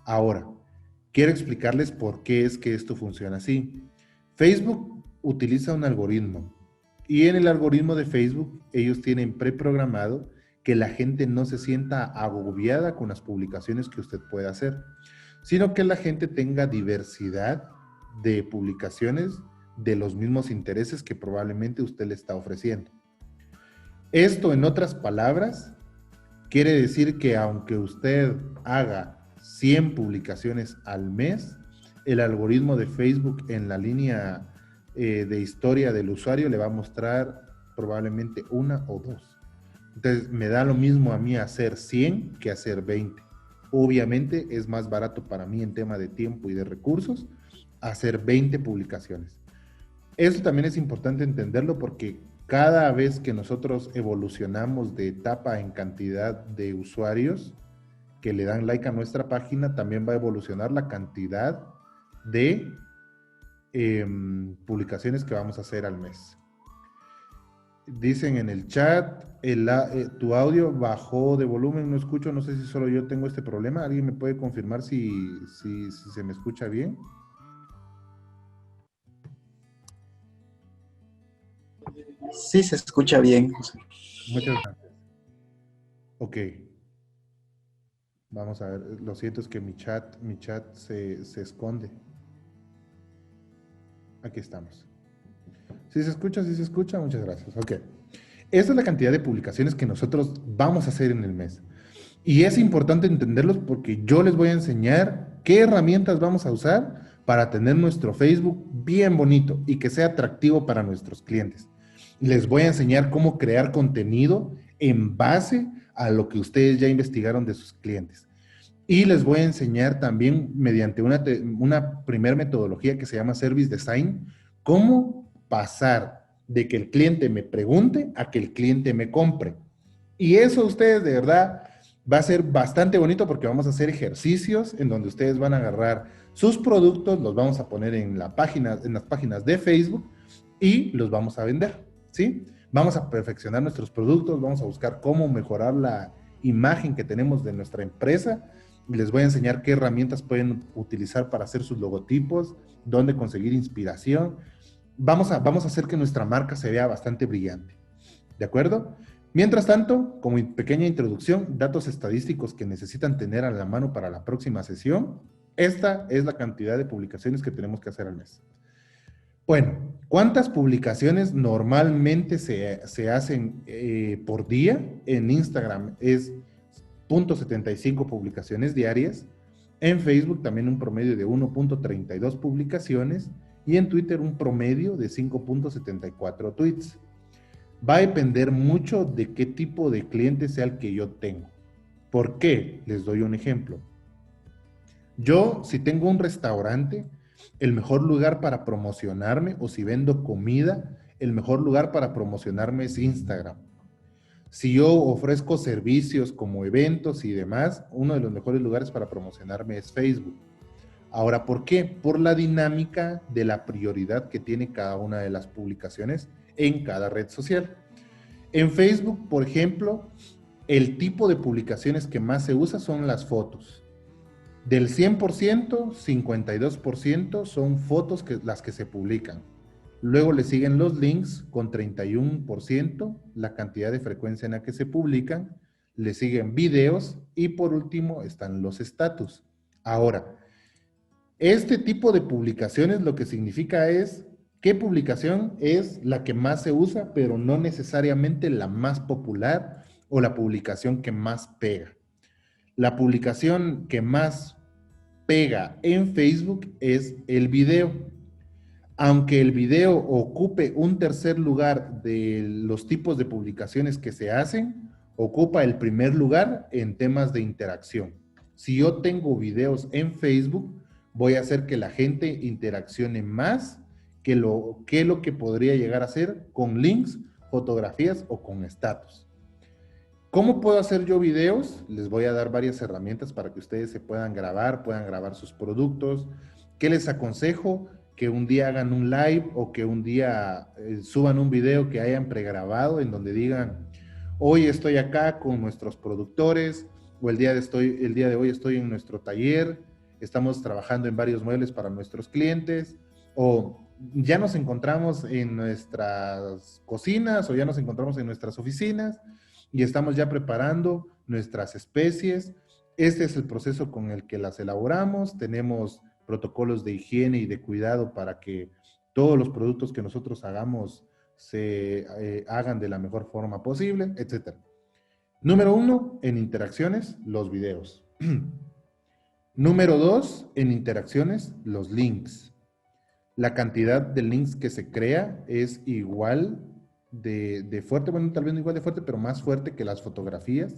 Ahora, quiero explicarles por qué es que esto funciona así. Facebook utiliza un algoritmo y en el algoritmo de Facebook ellos tienen preprogramado que la gente no se sienta agobiada con las publicaciones que usted pueda hacer, sino que la gente tenga diversidad de publicaciones de los mismos intereses que probablemente usted le está ofreciendo. Esto, en otras palabras, quiere decir que aunque usted haga 100 publicaciones al mes, el algoritmo de Facebook en la línea de historia del usuario le va a mostrar probablemente una o dos. Entonces, me da lo mismo a mí hacer 100 que hacer 20. Obviamente es más barato para mí en tema de tiempo y de recursos hacer 20 publicaciones. Eso también es importante entenderlo porque cada vez que nosotros evolucionamos de etapa en cantidad de usuarios que le dan like a nuestra página, también va a evolucionar la cantidad de publicaciones que vamos a hacer al mes. Dicen en el chat, tu audio bajó de volumen, no escucho, no sé si solo yo tengo este problema. ¿Alguien me puede confirmar si se me escucha bien? Sí, se escucha bien. Muchas gracias. Ok. Vamos a ver, lo siento, es que mi chat se esconde. Aquí estamos. Si se escucha, muchas gracias. Ok. Esa es la cantidad de publicaciones que nosotros vamos a hacer en el mes. Y es importante entenderlos porque yo les voy a enseñar qué herramientas vamos a usar para tener nuestro Facebook bien bonito y que sea atractivo para nuestros clientes. Les voy a enseñar cómo crear contenido en base a lo que ustedes ya investigaron de sus clientes. Y les voy a enseñar también mediante una primer metodología que se llama Service Design, cómo pasar de que el cliente me pregunte a que el cliente me compre. Y eso ustedes de verdad va a ser bastante bonito porque vamos a hacer ejercicios en donde ustedes van a agarrar sus productos, los vamos a poner en las páginas de Facebook y los vamos a vender, ¿sí? Vamos a perfeccionar nuestros productos, vamos a buscar cómo mejorar la imagen que tenemos de nuestra empresa. Les voy a enseñar qué herramientas pueden utilizar para hacer sus logotipos, dónde conseguir inspiración. Vamos a hacer que nuestra marca se vea bastante brillante. ¿De acuerdo? Mientras tanto, como pequeña introducción, datos estadísticos que necesitan tener a la mano para la próxima sesión. Esta es la cantidad de publicaciones que tenemos que hacer al mes. Bueno, ¿cuántas publicaciones normalmente se hacen por día? En Instagram es 0.75 publicaciones diarias. En Facebook también un promedio de 1.32 publicaciones. Y en Twitter un promedio de 5.74 tweets. Va a depender mucho de qué tipo de cliente sea el que yo tengo. ¿Por qué? Les doy un ejemplo. Yo, si tengo un restaurante, el mejor lugar para promocionarme, o si vendo comida, el mejor lugar para promocionarme es Instagram. Si yo ofrezco servicios como eventos y demás, uno de los mejores lugares para promocionarme es Facebook. Ahora, ¿por qué? Por la dinámica de la prioridad que tiene cada una de las publicaciones en cada red social. En Facebook, por ejemplo, el tipo de publicaciones que más se usa son las fotos. Del 100%, 52% son fotos las que se publican. Luego le siguen los links con 31%, la cantidad de frecuencia en la que se publican. Le siguen videos y por último están los estatus. Ahora, este tipo de publicaciones lo que significa es qué publicación es la que más se usa, pero no necesariamente la más popular o la publicación que más pega. La publicación que más pega en Facebook es el video. Aunque el video ocupe un tercer lugar de los tipos de publicaciones que se hacen, ocupa el primer lugar en temas de interacción. Si yo tengo videos en Facebook, voy a hacer que la gente interaccione más que lo que podría llegar a hacer con links, fotografías o con estatus. ¿Cómo puedo hacer yo videos? Les voy a dar varias herramientas para que ustedes se puedan grabar sus productos. ¿Qué les aconsejo? Que un día hagan un live o que un día suban un video que hayan pregrabado en donde digan, hoy estoy acá con nuestros productores o el día de hoy estoy en nuestro taller estamos trabajando en varios muebles para nuestros clientes, o ya nos encontramos en nuestras cocinas o ya nos encontramos en nuestras oficinas y estamos ya preparando nuestras especies. Este es el proceso con el que las elaboramos. Tenemos protocolos de higiene y de cuidado para que todos los productos que nosotros hagamos se hagan de la mejor forma posible, etc. Número 1, en interacciones, los videos. Número 2, en interacciones, los links. La cantidad de links que se crea es igual de fuerte, bueno, tal vez no igual de fuerte, pero más fuerte que las fotografías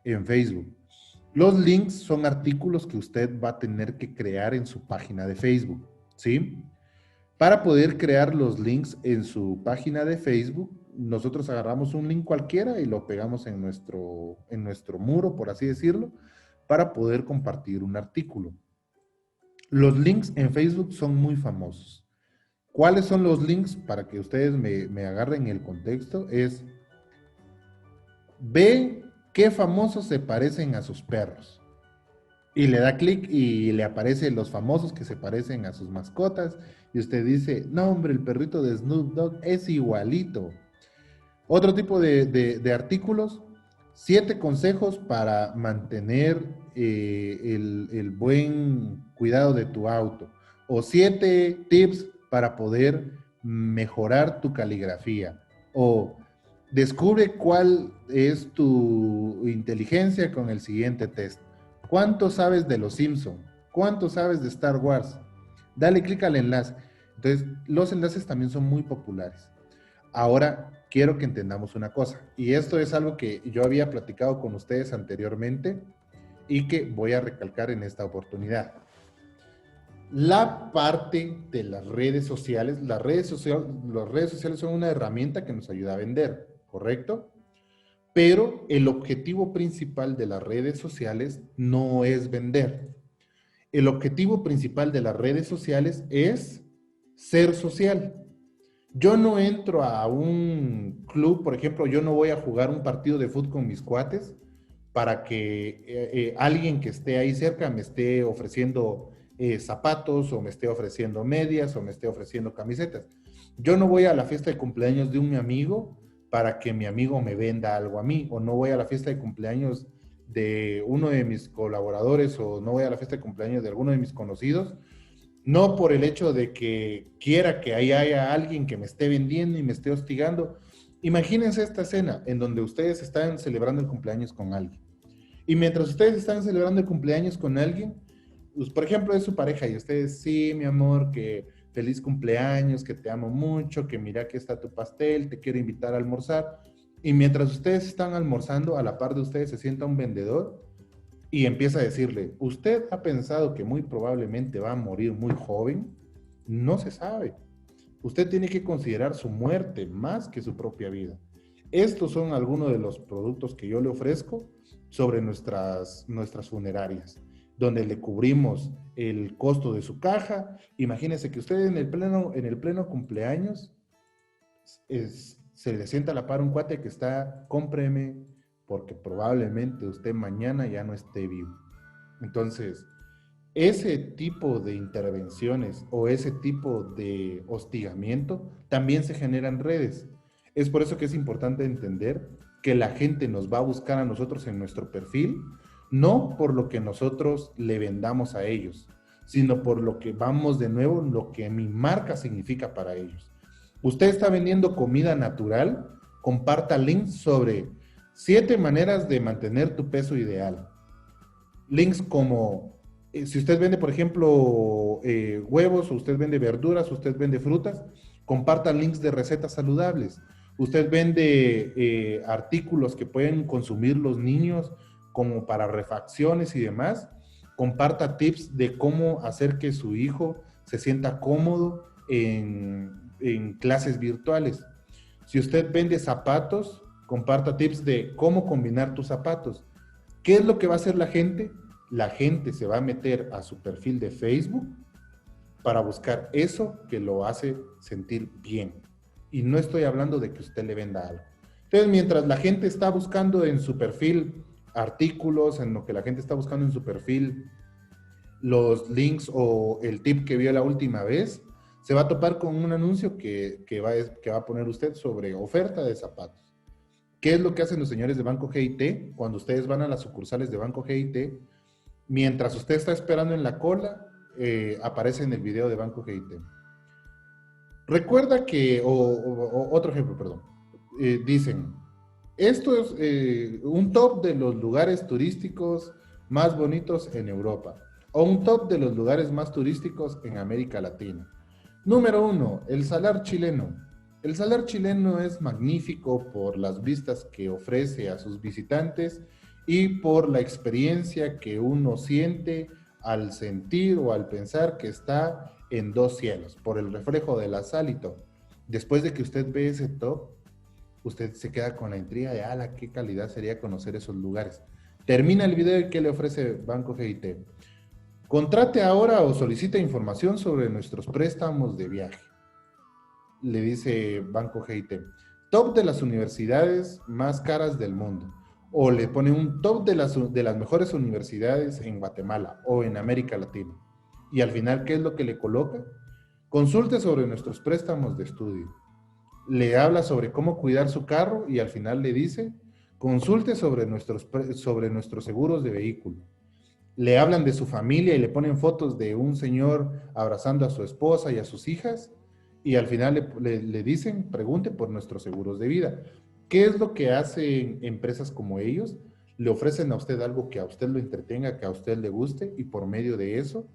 en Facebook. Los links son artículos que usted va a tener que crear en su página de Facebook, ¿sí? Para poder crear los links en su página de Facebook, nosotros agarramos un link cualquiera y lo pegamos en nuestro muro, por así decirlo, para poder compartir un artículo. Los links en Facebook son muy famosos. ¿Cuáles son los links? Para que ustedes me agarren el contexto, es: ve qué famosos se parecen a sus perros. Y le da clic y le aparecen los famosos que se parecen a sus mascotas. Y usted dice, no hombre, el perrito de Snoop Dogg es igualito. Otro tipo de artículos: 7 consejos para mantener el buen cuidado de tu auto. O 7 tips para poder mejorar tu caligrafía. O descubre cuál es tu inteligencia con el siguiente test. ¿Cuánto sabes de los Simpson? ¿Cuánto sabes de Star Wars? Dale clic al enlace. Entonces, los enlaces también son muy populares. Ahora, quiero que entendamos una cosa, y esto es algo que yo había platicado con ustedes anteriormente y que voy a recalcar en esta oportunidad. La parte de las redes sociales, las redes sociales son una herramienta que nos ayuda a vender, ¿correcto? Pero el objetivo principal de las redes sociales no es vender. El objetivo principal de las redes sociales es ser social. Yo no entro a un club, por ejemplo, yo no voy a jugar un partido de fútbol con mis cuates para que alguien que esté ahí cerca me esté ofreciendo zapatos, o me esté ofreciendo medias, o me esté ofreciendo camisetas. Yo no voy a la fiesta de cumpleaños de un amigo para que mi amigo me venda algo a mí, o no voy a la fiesta de cumpleaños de uno de mis colaboradores, o no voy a la fiesta de cumpleaños de alguno de mis conocidos, no por el hecho de que quiera que ahí haya alguien que me esté vendiendo y me esté hostigando. Imagínense esta escena en donde ustedes están celebrando el cumpleaños con alguien. Y mientras ustedes están celebrando el cumpleaños con alguien, pues, por ejemplo, es su pareja y ustedes, sí, mi amor, que feliz cumpleaños, que te amo mucho, que mira, aquí está tu pastel, te quiero invitar a almorzar. Y mientras ustedes están almorzando, a la par de ustedes se sienta un vendedor y empieza a decirle, ¿usted ha pensado que muy probablemente va a morir muy joven? No se sabe. Usted tiene que considerar su muerte más que su propia vida. Estos son algunos de los productos que yo le ofrezco sobre nuestras funerarias, donde le cubrimos el costo de su caja. Imagínese que usted en el pleno cumpleaños se le sienta a la par un cuate que está, cómpreme, porque probablemente usted mañana ya no esté vivo. Entonces, ese tipo de intervenciones o ese tipo de hostigamiento también se genera en redes. Es por eso que es importante entender que la gente nos va a buscar a nosotros en nuestro perfil, no por lo que nosotros le vendamos a ellos, sino por lo que vamos de nuevo, lo que mi marca significa para ellos. Usted está vendiendo comida natural, comparta links sobre 7 maneras de mantener tu peso ideal. Links como, si usted vende, por ejemplo, huevos, o usted vende verduras, o usted vende frutas, comparta links de recetas saludables. Usted vende artículos que pueden consumir los niños como para refacciones y demás, comparta tips de cómo hacer que su hijo se sienta cómodo en clases virtuales. Si usted vende zapatos, comparta tips de cómo combinar tus zapatos. ¿Qué es lo que va a hacer la gente? La gente se va a meter a su perfil de Facebook para buscar eso que lo hace sentir bien. Y no estoy hablando de que usted le venda algo. Entonces, mientras la gente está buscando en su perfil artículos, en lo que la gente está buscando en su perfil los links o el tip que vio la última vez, se va a topar con un anuncio que va a poner usted sobre oferta de zapatos. ¿Qué es lo que hacen los señores de Banco GIT? Cuando ustedes van a las sucursales de Banco GIT, mientras usted está esperando en la cola, aparece en el video de Banco GIT. Recuerda que, otro ejemplo, perdón, dicen, esto es un top de los lugares turísticos más bonitos en Europa, o un top de los lugares más turísticos en América Latina. Número 1, el Salar chileno. El Salar chileno es magnífico por las vistas que ofrece a sus visitantes y por la experiencia que uno siente al sentir o al pensar que está en dos cielos, por el reflejo de la sal y todo. Después de que usted ve ese top, usted se queda con la intriga de, ala, qué calidad sería conocer esos lugares. Termina el video y ¿qué le ofrece Banco GIT? Contrate ahora o solicite información sobre nuestros préstamos de viaje. Le dice Banco GIT, top de las universidades más caras del mundo. O le pone un top de las mejores universidades en Guatemala o en América Latina. Y al final, ¿qué es lo que le coloca? Consulte sobre nuestros préstamos de estudio. Le habla sobre cómo cuidar su carro y al final le dice, consulte sobre nuestros seguros de vehículo. Le hablan de su familia y le ponen fotos de un señor abrazando a su esposa y a sus hijas y al final le dicen, pregunte por nuestros seguros de vida. ¿Qué es lo que hacen empresas como ellos? Le ofrecen a usted algo que a usted lo entretenga, que a usted le guste y por medio de eso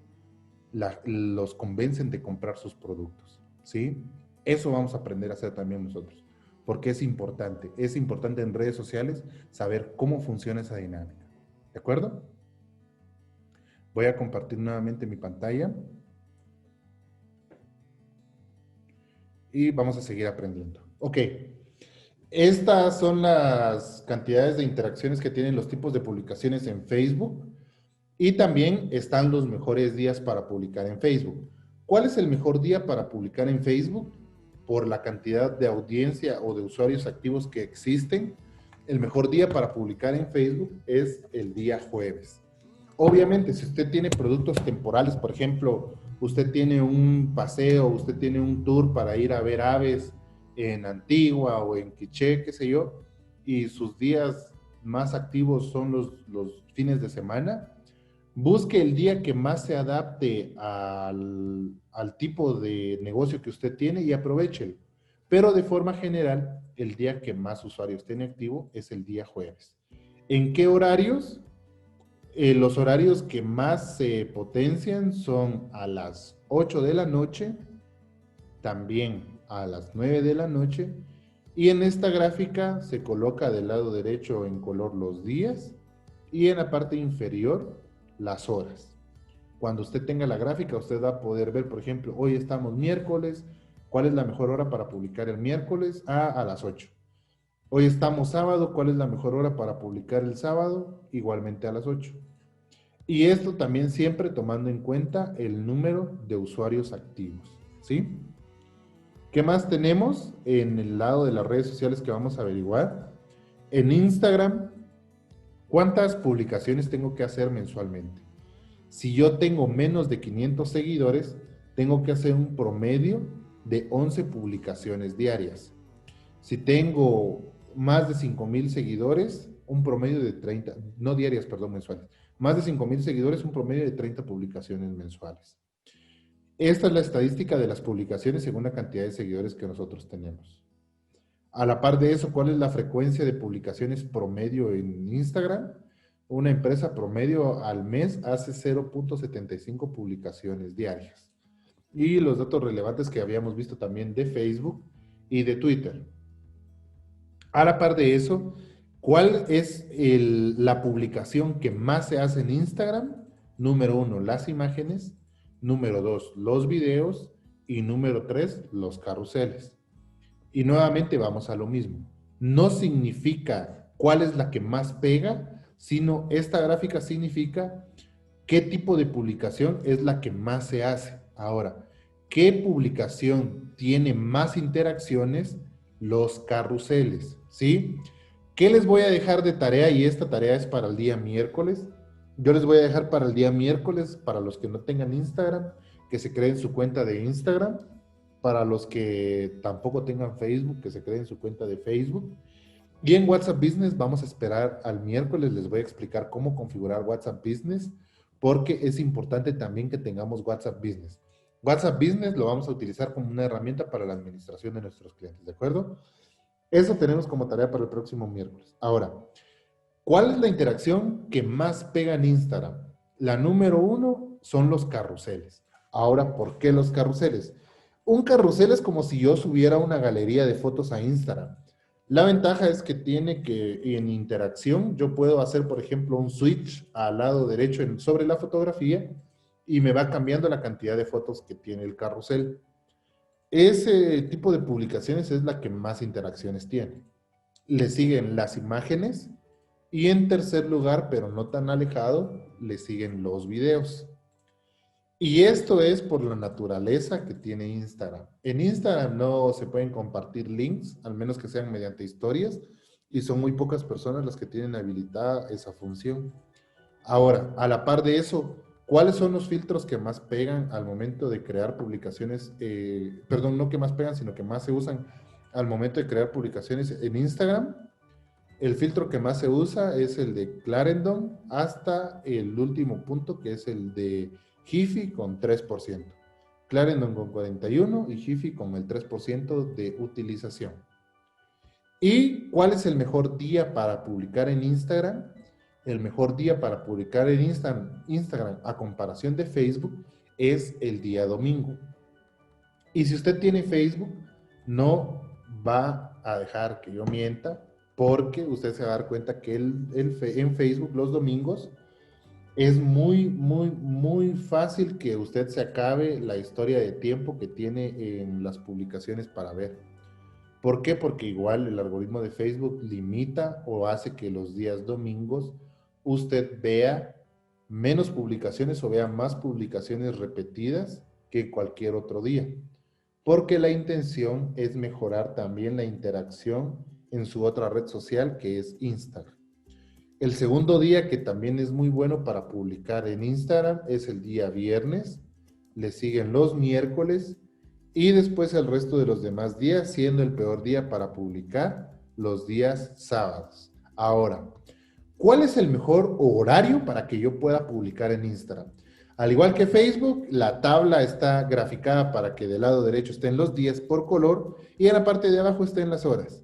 los convencen de comprar sus productos, ¿sí? Eso vamos a aprender a hacer también nosotros, porque es importante en redes sociales saber cómo funciona esa dinámica, ¿de acuerdo? Voy a compartir nuevamente mi pantalla y vamos a seguir aprendiendo. Ok, estas son las cantidades de interacciones que tienen los tipos de publicaciones en Facebook y también están los mejores días para publicar en Facebook. ¿Cuál es el mejor día para publicar en Facebook? Por la cantidad de audiencia o de usuarios activos que existen, el mejor día para publicar en Facebook es el día jueves. Obviamente, si usted tiene productos temporales, por ejemplo, usted tiene un paseo, usted tiene un tour para ir a ver aves en Antigua o en Quiché, qué sé yo, y sus días más activos son los fines de semana, busque el día que más se adapte al tipo de negocio que usted tiene y aprovéchelo. Pero de forma general, el día que más usuarios tiene activo es el día jueves. ¿En qué horarios? Los horarios que más se potencian son a las 8 de la noche, también a las 9 de la noche, y en esta gráfica se coloca del lado derecho en color los días y en la parte inferior las horas. Cuando usted tenga la gráfica, usted va a poder ver, por ejemplo, hoy estamos miércoles, ¿cuál es la mejor hora para publicar el miércoles? A las 8. Hoy estamos sábado, ¿cuál es la mejor hora para publicar el sábado? Igualmente a las 8. Y esto también siempre tomando en cuenta el número de usuarios activos, ¿sí? ¿Qué más tenemos en el lado de las redes sociales que vamos a averiguar? En Instagram, ¿cuántas publicaciones tengo que hacer mensualmente? Si yo tengo menos de 500 seguidores, tengo que hacer un promedio de 11 publicaciones diarias. Si tengo más de 5,000 seguidores, un promedio de 30, no diarias, perdón, mensuales. Más de 5,000 seguidores, un promedio de 30 publicaciones mensuales. Esta es la estadística de las publicaciones según la cantidad de seguidores que nosotros tenemos. A la par de eso, ¿cuál es la frecuencia de publicaciones promedio en Instagram? Una empresa promedio al mes hace 0.75 publicaciones diarias. Y los datos relevantes que habíamos visto también de Facebook y de Twitter. A la par de eso, ¿cuál es la publicación que más se hace en Instagram? Número 1, las imágenes. Número 2, los videos. Y número 3, los carruseles. Y nuevamente vamos a lo mismo. No significa cuál es la que más pega, sino esta gráfica significa qué tipo de publicación es la que más se hace. Ahora, ¿qué publicación tiene más interacciones? Los carruseles, ¿sí? ¿Qué les voy a dejar de tarea? Y esta tarea es para el día miércoles. Yo les voy a dejar para el día miércoles, para los que no tengan Instagram, que se creen su cuenta de Instagram, para los que tampoco tengan Facebook, que se creen su cuenta de Facebook. Y en WhatsApp Business vamos a esperar al miércoles, les voy a explicar cómo configurar WhatsApp Business, porque es importante también que tengamos WhatsApp Business. WhatsApp Business lo vamos a utilizar como una herramienta para la administración de nuestros clientes, ¿de acuerdo? Eso tenemos como tarea para el próximo miércoles. Ahora, ¿cuál es la interacción que más pega en Instagram? La número uno son los carruseles. Ahora, ¿por qué los carruseles? Un carrusel es como si yo subiera una galería de fotos a Instagram. La ventaja es que tiene que en interacción yo puedo hacer, por ejemplo, un switch al lado derecho sobre la fotografía y me va cambiando la cantidad de fotos que tiene el carrusel. Ese tipo de publicaciones es la que más interacciones tiene. Le siguen las imágenes y en tercer lugar, pero no tan alejado, le siguen los videos. Y esto es por la naturaleza que tiene Instagram. En Instagram no se pueden compartir links, al menos que sean mediante historias, y son muy pocas personas las que tienen habilitada esa función. Ahora, a la par de eso, ¿cuáles son los filtros que más pegan al momento de crear publicaciones? Perdón, no que más pegan, sino que más se usan al momento de crear publicaciones en Instagram. El filtro que más se usa es el de Clarendon hasta el último punto, que es el de Giphy con 3%. Clarendon con 41% y Giphy con el 3% de utilización. ¿Y cuál es el mejor día para publicar en Instagram? El mejor día para publicar en Instagram a comparación de Facebook es el día domingo. Y si usted tiene Facebook, no va a dejar que yo mienta, porque usted se va a dar cuenta que en Facebook los domingos es muy fácil que usted se acabe la historia de tiempo que tiene en las publicaciones para ver. ¿Por qué? Porque igual el algoritmo de Facebook limita o hace que los días domingos usted vea menos publicaciones o vea más publicaciones repetidas que cualquier otro día. Porque la intención es mejorar también la interacción en su otra red social, que es Instagram. El segundo día que también es muy bueno para publicar en Instagram es el día viernes, le siguen los miércoles y después el resto de los demás días, siendo el peor día para publicar los días sábados. Ahora, ¿cuál es el mejor horario para que yo pueda publicar en Instagram? Al igual que Facebook, la tabla está graficada para que del lado derecho estén los días por color y en la parte de abajo estén las horas.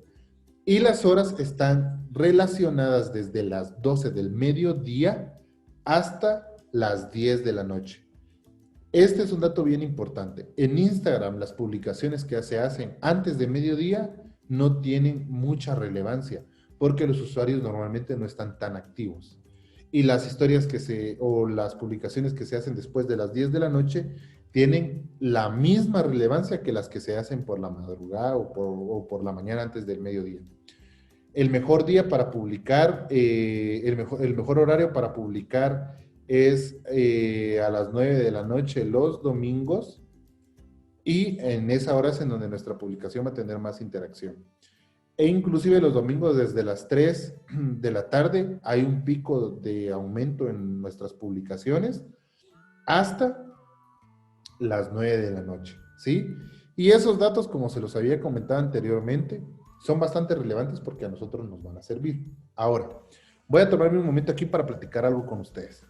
Y las horas están relacionadas desde las 12 del mediodía hasta las 10 de la noche. Este es un dato bien importante. En Instagram, las publicaciones que se hacen antes de mediodía no tienen mucha relevancia porque los usuarios normalmente no están tan activos. Y las historias o las publicaciones que se hacen después de las 10 de la noche tienen la misma relevancia que las que se hacen por la madrugada o por la mañana antes del mediodía. El mejor día para publicar, el mejor horario para publicar es a las 9 de la noche los domingos y en esa hora es en donde nuestra publicación va a tener más interacción. E inclusive los domingos desde las 3 de la tarde hay un pico de aumento en nuestras publicaciones hasta las 9 de la noche, ¿sí? Y esos datos, como se los había comentado anteriormente, son bastante relevantes porque a nosotros nos van a servir. Ahora, voy a tomarme un momento aquí para platicar algo con ustedes.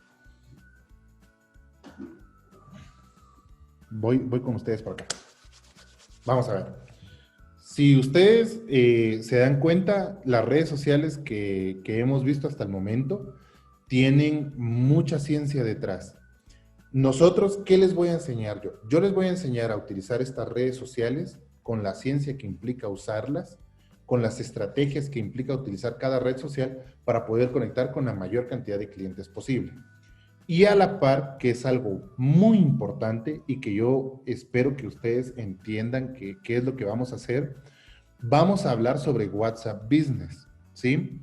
Voy con ustedes por acá. Vamos a ver. Si ustedes se dan cuenta, las redes sociales que hemos visto hasta el momento tienen mucha ciencia detrás. Nosotros, ¿qué les voy a enseñar yo? Yo les voy a enseñar a utilizar estas redes sociales con la ciencia que implica usarlas, con las estrategias que implica utilizar cada red social para poder conectar con la mayor cantidad de clientes posible. Y a la par, que es algo muy importante y que yo espero que ustedes entiendan qué es lo que vamos a hacer, vamos a hablar sobre WhatsApp Business, ¿sí?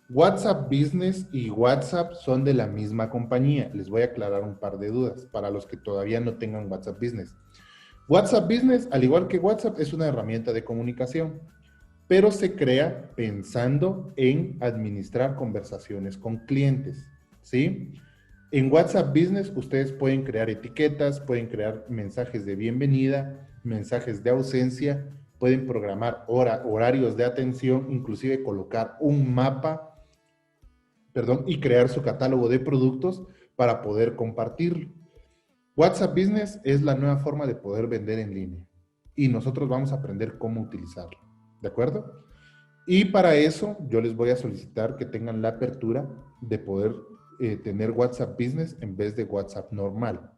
WhatsApp Business y WhatsApp son de la misma compañía. Les voy a aclarar un par de dudas para los que todavía no tengan WhatsApp Business. WhatsApp Business, al igual que WhatsApp, es una herramienta de comunicación, pero se crea pensando en administrar conversaciones con clientes, ¿sí? En WhatsApp Business ustedes pueden crear etiquetas, pueden crear mensajes de bienvenida, mensajes de ausencia, pueden programar horarios de atención, inclusive colocar un mapa, perdón, y crear su catálogo de productos para poder compartirlo. WhatsApp Business es la nueva forma de poder vender en línea y nosotros vamos a aprender cómo utilizarlo, ¿de acuerdo? Y para eso yo les voy a solicitar que tengan la apertura de poder tener WhatsApp Business en vez de WhatsApp normal.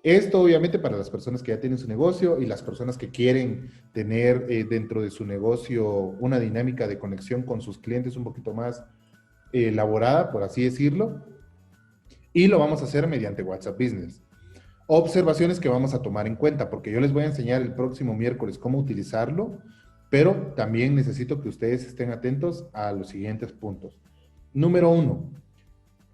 Esto obviamente para las personas que ya tienen su negocio y las personas que quieren tener dentro de su negocio una dinámica de conexión con sus clientes un poquito más elaborada, por así decirlo, y lo vamos a hacer mediante WhatsApp Business. Observaciones que vamos a tomar en cuenta, porque yo les voy a enseñar el próximo miércoles cómo utilizarlo, pero también necesito que ustedes estén atentos a los siguientes puntos. Número 1,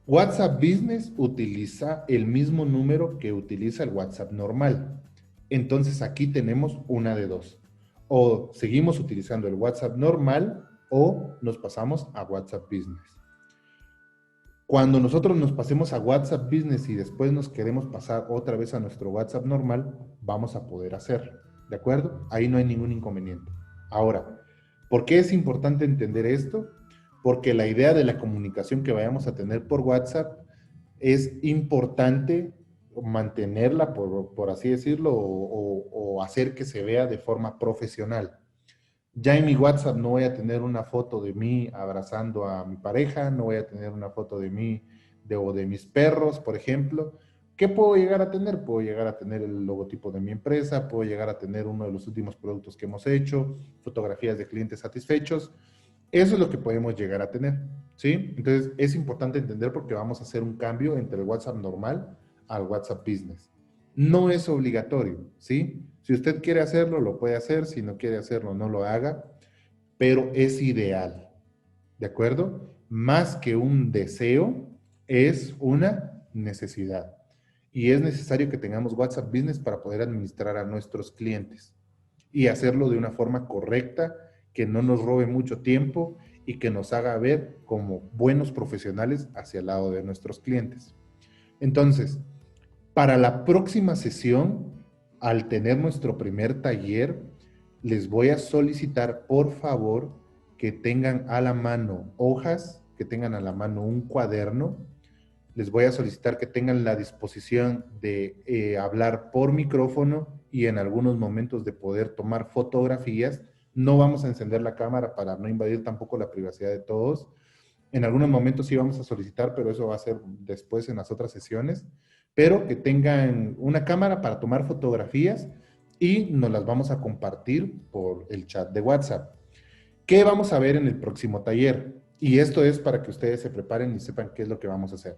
WhatsApp Business utiliza el mismo número que utiliza el WhatsApp normal. Entonces aquí tenemos una de dos. O seguimos utilizando el WhatsApp normal o nos pasamos a WhatsApp Business. Cuando nosotros nos pasemos a WhatsApp Business y después nos queremos pasar otra vez a nuestro WhatsApp normal, vamos a poder hacerlo, ¿de acuerdo? Ahí no hay ningún inconveniente. Ahora, ¿por qué es importante entender esto? Porque la idea de la comunicación que vayamos a tener por WhatsApp es importante mantenerla, por así decirlo, o hacer que se vea de forma profesional. Ya en mi WhatsApp no voy a tener una foto de mí abrazando a mi pareja, no voy a tener una foto de mí o de mis perros, por ejemplo. ¿Qué puedo llegar a tener? Puedo llegar a tener el logotipo de mi empresa, puedo llegar a tener uno de los últimos productos que hemos hecho, fotografías de clientes satisfechos. Eso es lo que podemos llegar a tener, ¿sí? Entonces es importante entender porque vamos a hacer un cambio entre el WhatsApp normal al WhatsApp Business. No es obligatorio, ¿sí? Si usted quiere hacerlo, lo puede hacer. Si no quiere hacerlo, no lo haga. Pero es ideal, ¿de acuerdo? Más que un deseo, es una necesidad. Y es necesario que tengamos WhatsApp Business para poder administrar a nuestros clientes y hacerlo de una forma correcta, que no nos robe mucho tiempo y que nos haga ver como buenos profesionales hacia el lado de nuestros clientes. Entonces, para la próxima sesión, al tener nuestro primer taller, les voy a solicitar, por favor, que tengan a la mano hojas, que tengan a la mano un cuaderno. Les voy a solicitar que tengan la disposición de hablar por micrófono y en algunos momentos de poder tomar fotografías. No vamos a encender la cámara para no invadir tampoco la privacidad de todos. En algunos momentos sí vamos a solicitar, pero eso va a ser después en las otras sesiones. Pero que tengan una cámara para tomar fotografías y nos las vamos a compartir por el chat de WhatsApp. ¿Qué vamos a ver en el próximo taller? Y esto es para que ustedes se preparen y sepan qué es lo que vamos a hacer.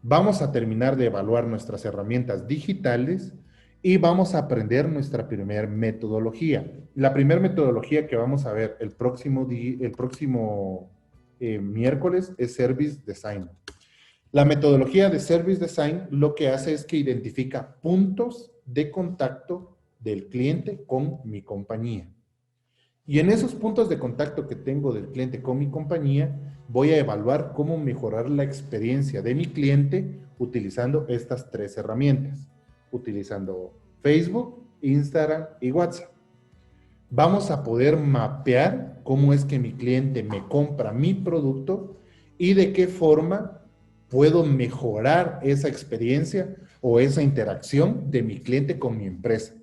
Vamos a terminar de evaluar nuestras herramientas digitales y vamos a aprender nuestra primera metodología. La primera metodología que vamos a ver el próximo miércoles es Service Design. La metodología de Service Design lo que hace es que identifica puntos de contacto del cliente con mi compañía. Y en esos puntos de contacto que tengo del cliente con mi compañía, voy a evaluar cómo mejorar la experiencia de mi cliente utilizando estas tres herramientas, utilizando Facebook, Instagram y WhatsApp. Vamos a poder mapear cómo es que mi cliente me compra mi producto y de qué forma puedo mejorar esa experiencia o esa interacción de mi cliente con mi empresa.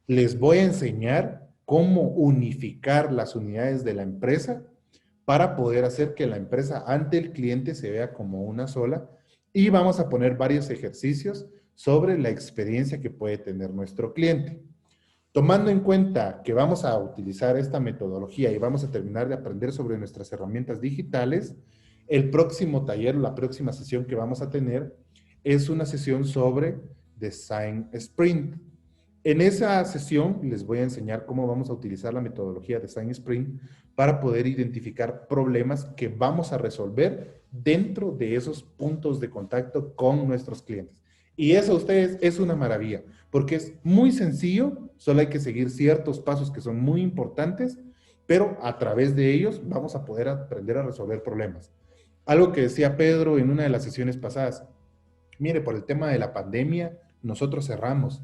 Les voy a enseñar cómo unificar las unidades de la empresa para poder hacer que la empresa ante el cliente se vea como una sola, y vamos a poner varios ejercicios sobre la experiencia que puede tener nuestro cliente. Tomando en cuenta que vamos a utilizar esta metodología y vamos a terminar de aprender sobre nuestras herramientas digitales, el próximo taller, la próxima sesión que vamos a tener es una sesión sobre Design Sprint. En esa sesión les voy a enseñar cómo vamos a utilizar la metodología Design Sprint para poder identificar problemas que vamos a resolver dentro de esos puntos de contacto con nuestros clientes. Y eso, ustedes, es una maravilla, porque es muy sencillo, solo hay que seguir ciertos pasos que son muy importantes, pero a través de ellos vamos a poder aprender a resolver problemas. Algo que decía Pedro en una de las sesiones pasadas, mire, por el tema de la pandemia, nosotros cerramos.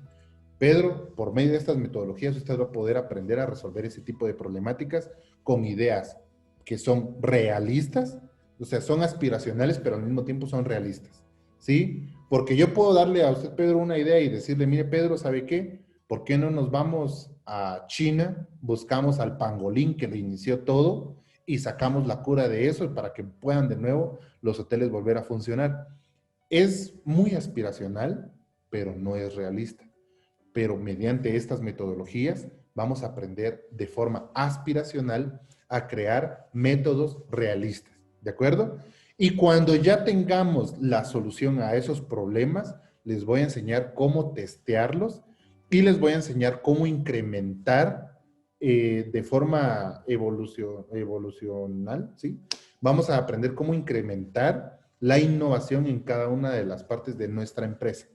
Pedro, por medio de estas metodologías, usted va a poder aprender a resolver ese tipo de problemáticas con ideas que son realistas, o sea, son aspiracionales, pero al mismo tiempo son realistas, ¿sí? Porque yo puedo darle a usted, Pedro, una idea y decirle, mire, Pedro, ¿sabe qué? ¿Por qué no nos vamos a China, buscamos al pangolín que lo inició todo y sacamos la cura de eso para que puedan de nuevo los hoteles volver a funcionar? Es muy aspiracional, pero no es realista. Pero mediante estas metodologías vamos a aprender de forma aspiracional a crear métodos realistas, ¿de acuerdo? Y cuando ya tengamos la solución a esos problemas, les voy a enseñar cómo testearlos y les voy a enseñar cómo incrementar de forma evolucional, ¿sí? Vamos a aprender cómo incrementar la innovación en cada una de las partes de nuestra empresa.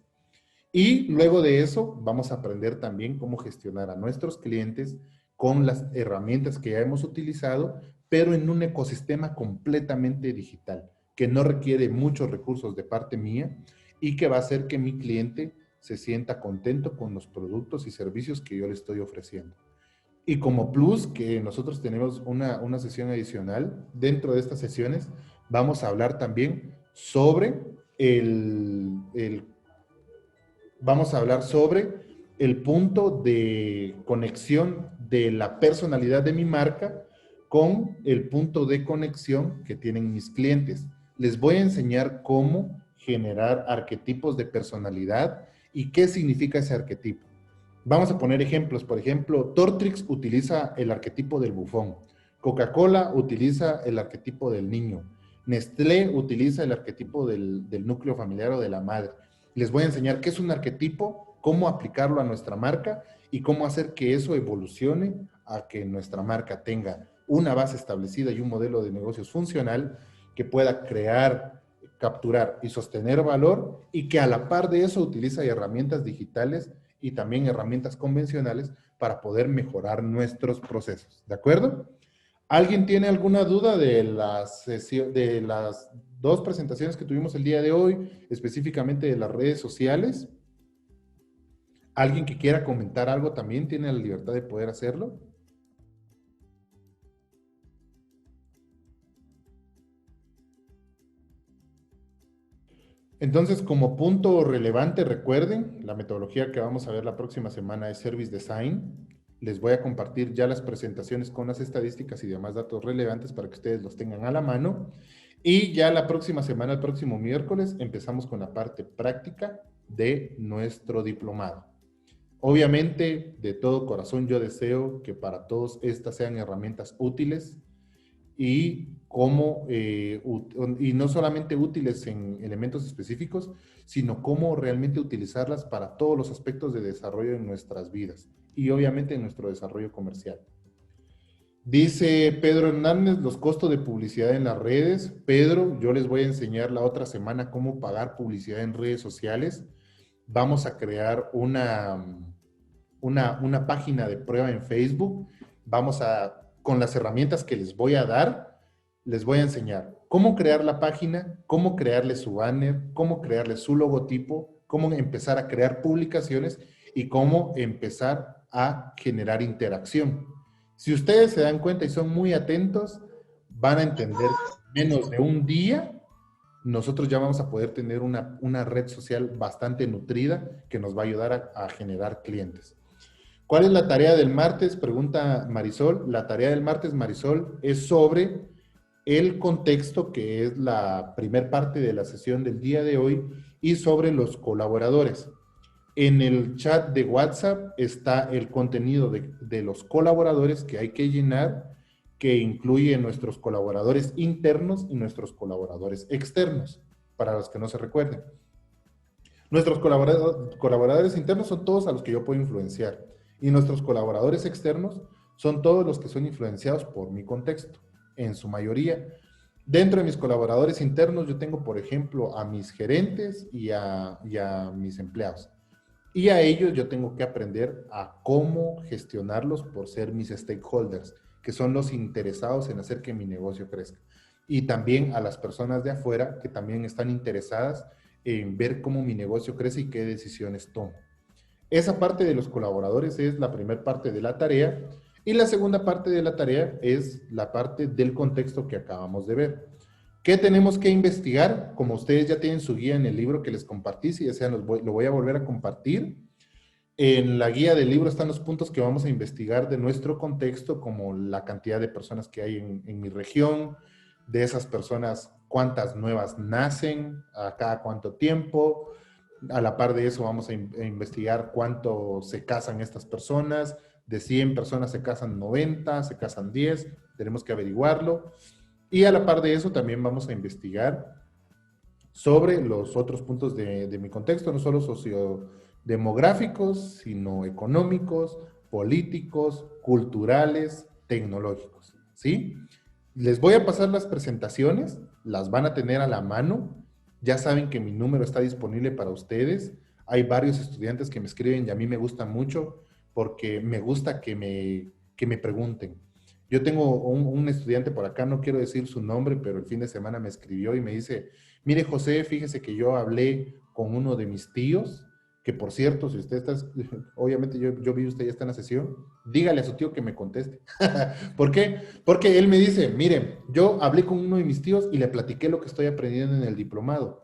Y luego de eso vamos a aprender también cómo gestionar a nuestros clientes con las herramientas que ya hemos utilizado, pero en un ecosistema completamente digital, que no requiere muchos recursos de parte mía y que va a hacer que mi cliente se sienta contento con los productos y servicios que yo le estoy ofreciendo. Y como plus, que nosotros tenemos una sesión adicional, dentro de estas sesiones vamos a hablar también sobre vamos a hablar sobre el punto de conexión de la personalidad de mi marca con el punto de conexión que tienen mis clientes. Les voy a enseñar cómo generar arquetipos de personalidad y qué significa ese arquetipo. Vamos a poner ejemplos. Por ejemplo, Tortrix utiliza el arquetipo del bufón. Coca-Cola utiliza el arquetipo del niño. Nestlé utiliza el arquetipo del núcleo familiar o de la madre. Les voy a enseñar qué es un arquetipo, cómo aplicarlo a nuestra marca y cómo hacer que eso evolucione a que nuestra marca tenga una base establecida y un modelo de negocios funcional que pueda crear, capturar y sostener valor y que a la par de eso utiliza herramientas digitales y también herramientas convencionales para poder mejorar nuestros procesos. ¿De acuerdo? ¿Alguien tiene alguna duda de de las dos presentaciones que tuvimos el día de hoy, específicamente de las redes sociales? ¿Alguien que quiera comentar algo también tiene la libertad de poder hacerlo? Entonces, como punto relevante, recuerden, la metodología que vamos a ver la próxima semana es Service Design. Les voy a compartir ya las presentaciones con las estadísticas y demás datos relevantes para que ustedes los tengan a la mano. Y ya la próxima semana, el próximo miércoles, empezamos con la parte práctica de nuestro diplomado. Obviamente, de todo corazón, yo deseo que para todos estas sean herramientas útiles y no solamente útiles en elementos específicos, sino cómo realmente utilizarlas para todos los aspectos de desarrollo en nuestras vidas y obviamente en nuestro desarrollo comercial. Dice Pedro Hernández, los costos de publicidad en las redes. Pedro, yo les voy a enseñar la otra semana cómo pagar publicidad en redes sociales. Vamos a crear una página de prueba en Facebook. Con las herramientas que les voy a dar, les voy a enseñar cómo crear la página, cómo crearle su banner, cómo crearle su logotipo, cómo empezar a crear publicaciones y cómo empezar a generar interacción. Si ustedes se dan cuenta y son muy atentos, van a entender que en menos de un día nosotros ya vamos a poder tener una red social bastante nutrida que nos va a ayudar a generar clientes. ¿Cuál es la tarea del martes? Pregunta Marisol. La tarea del martes, Marisol, es sobre el contexto, que es la primer parte de la sesión del día de hoy, y sobre los colaboradores. En el chat de WhatsApp está el contenido de los colaboradores que hay que llenar, que incluye nuestros colaboradores internos y nuestros colaboradores externos, para los que no se recuerden. Nuestros colaboradores internos son todos a los que yo puedo influenciar. Y nuestros colaboradores externos son todos los que son influenciados por mi contexto, en su mayoría. Dentro de mis colaboradores internos yo tengo, por ejemplo, a mis gerentes y a mis empleados. Y a ellos yo tengo que aprender a cómo gestionarlos por ser mis stakeholders, que son los interesados en hacer que mi negocio crezca. Y también a las personas de afuera que también están interesadas en ver cómo mi negocio crece y qué decisiones tomo. Esa parte de los colaboradores es la primera parte de la tarea y la segunda parte de la tarea es la parte del contexto que acabamos de ver. ¿Qué tenemos que investigar? Como ustedes ya tienen su guía en el libro que les compartí, si desean lo voy a volver a compartir. En la guía del libro están los puntos que vamos a investigar de nuestro contexto, como la cantidad de personas que hay en mi región, de esas personas, cuántas nuevas nacen, a cada cuánto tiempo. A la par de eso vamos a investigar cuánto se casan estas personas. De 100 personas se casan 90, se casan 10, tenemos que averiguarlo. Y a la par de eso también vamos a investigar sobre los otros puntos de mi contexto, no solo sociodemográficos, sino económicos, políticos, culturales, tecnológicos, ¿sí? Les voy a pasar las presentaciones, las van a tener a la mano, ya saben que mi número está disponible para ustedes, hay varios estudiantes que me escriben y a mí me gusta mucho porque me gusta que me pregunten. Yo tengo un estudiante por acá, no quiero decir su nombre, pero el fin de semana me escribió y me dice, mire José, fíjese que yo hablé con uno de mis tíos, que por cierto, si usted está, obviamente yo vi usted ya está en la sesión, dígale a su tío que me conteste. ¿Por qué? Porque él me dice, mire, yo hablé con uno de mis tíos y le platiqué lo que estoy aprendiendo en el diplomado.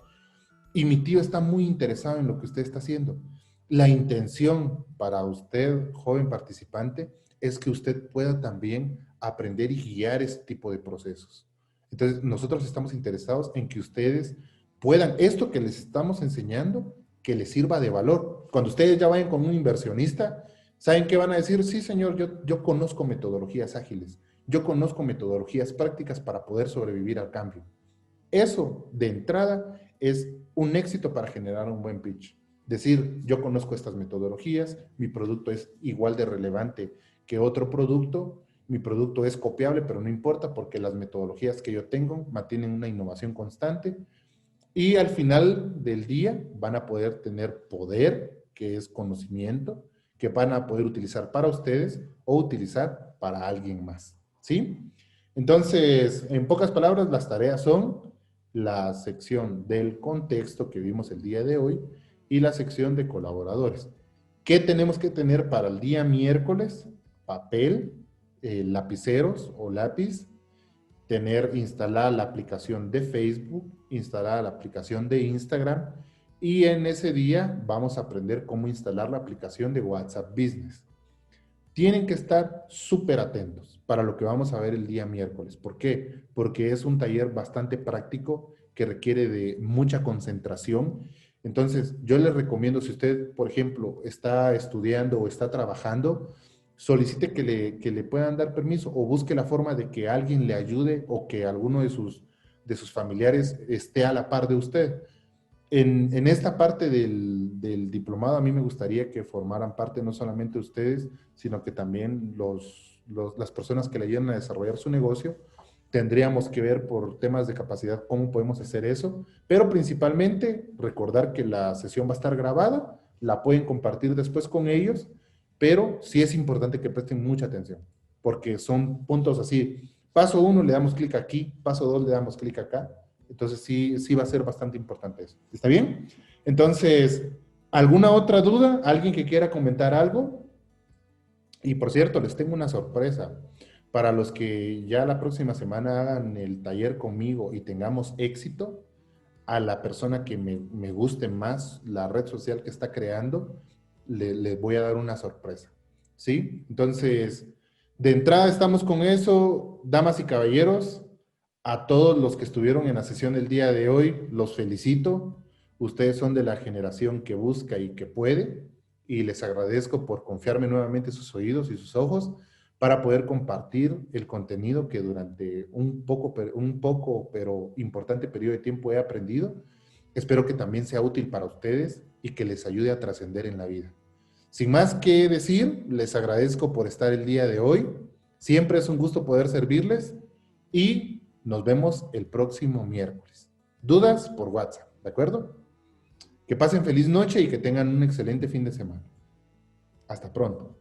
Y mi tío está muy interesado en lo que usted está haciendo. La intención para usted, joven participante, es que usted pueda también aprender y guiar este tipo de procesos. Entonces, nosotros estamos interesados en que ustedes puedan, esto que les estamos enseñando, que les sirva de valor. Cuando ustedes ya vayan con un inversionista, ¿saben qué van a decir? Sí, señor, yo conozco metodologías ágiles, yo conozco metodologías prácticas para poder sobrevivir al cambio. Eso, de entrada, es un éxito para generar un buen pitch. Decir, yo conozco estas metodologías, mi producto es igual de relevante que otro producto, mi producto es copiable, pero no importa porque las metodologías que yo tengo mantienen una innovación constante y al final del día van a poder tener poder, que es conocimiento, que van a poder utilizar para ustedes o utilizar para alguien más, ¿sí? Entonces, en pocas palabras, las tareas son la sección del contexto que vimos el día de hoy y la sección de colaboradores. ¿Qué tenemos que tener para el día miércoles? Papel, lapiceros o lápiz, tener instalada la aplicación de Facebook, instalada la aplicación de Instagram y en ese día vamos a aprender cómo instalar la aplicación de WhatsApp Business. Tienen que estar súper atentos para lo que vamos a ver el día miércoles. ¿Por qué? Porque es un taller bastante práctico que requiere de mucha concentración. Entonces, yo les recomiendo, si usted, por ejemplo, está estudiando o está trabajando, solicite que le puedan dar permiso o busque la forma de que alguien le ayude o que alguno de sus familiares esté a la par de usted. En esta parte del diplomado a mí me gustaría que formaran parte no solamente ustedes, sino que también las personas que le ayudan a desarrollar su negocio. Tendríamos que ver por temas de capacidad cómo podemos hacer eso, pero principalmente recordar que la sesión va a estar grabada, la pueden compartir después con ellos, pero sí es importante que presten mucha atención, porque son puntos así. Paso 1 le damos clic aquí, paso 2 le damos clic acá. Entonces sí va a ser bastante importante eso. ¿Está bien? Entonces, ¿alguna otra duda? ¿Alguien que quiera comentar algo? Y por cierto, les tengo una sorpresa. Para los que ya la próxima semana hagan el taller conmigo y tengamos éxito, a la persona que me guste más la red social que está creando, le voy a dar una sorpresa. ¿Sí? Entonces, de entrada estamos con eso, damas y caballeros. A todos los que estuvieron en la sesión del día de hoy, los felicito. Ustedes son de la generación que busca y que puede, y les agradezco por confiarme nuevamente sus oídos y sus ojos para poder compartir el contenido que durante un poco pero importante periodo de tiempo he aprendido. Espero que también sea útil para ustedes y que les ayude a trascender en la vida. Sin más que decir, les agradezco por estar el día de hoy. Siempre es un gusto poder servirles y nos vemos el próximo miércoles. Dudas por WhatsApp, ¿de acuerdo? Que pasen feliz noche y que tengan un excelente fin de semana. Hasta pronto.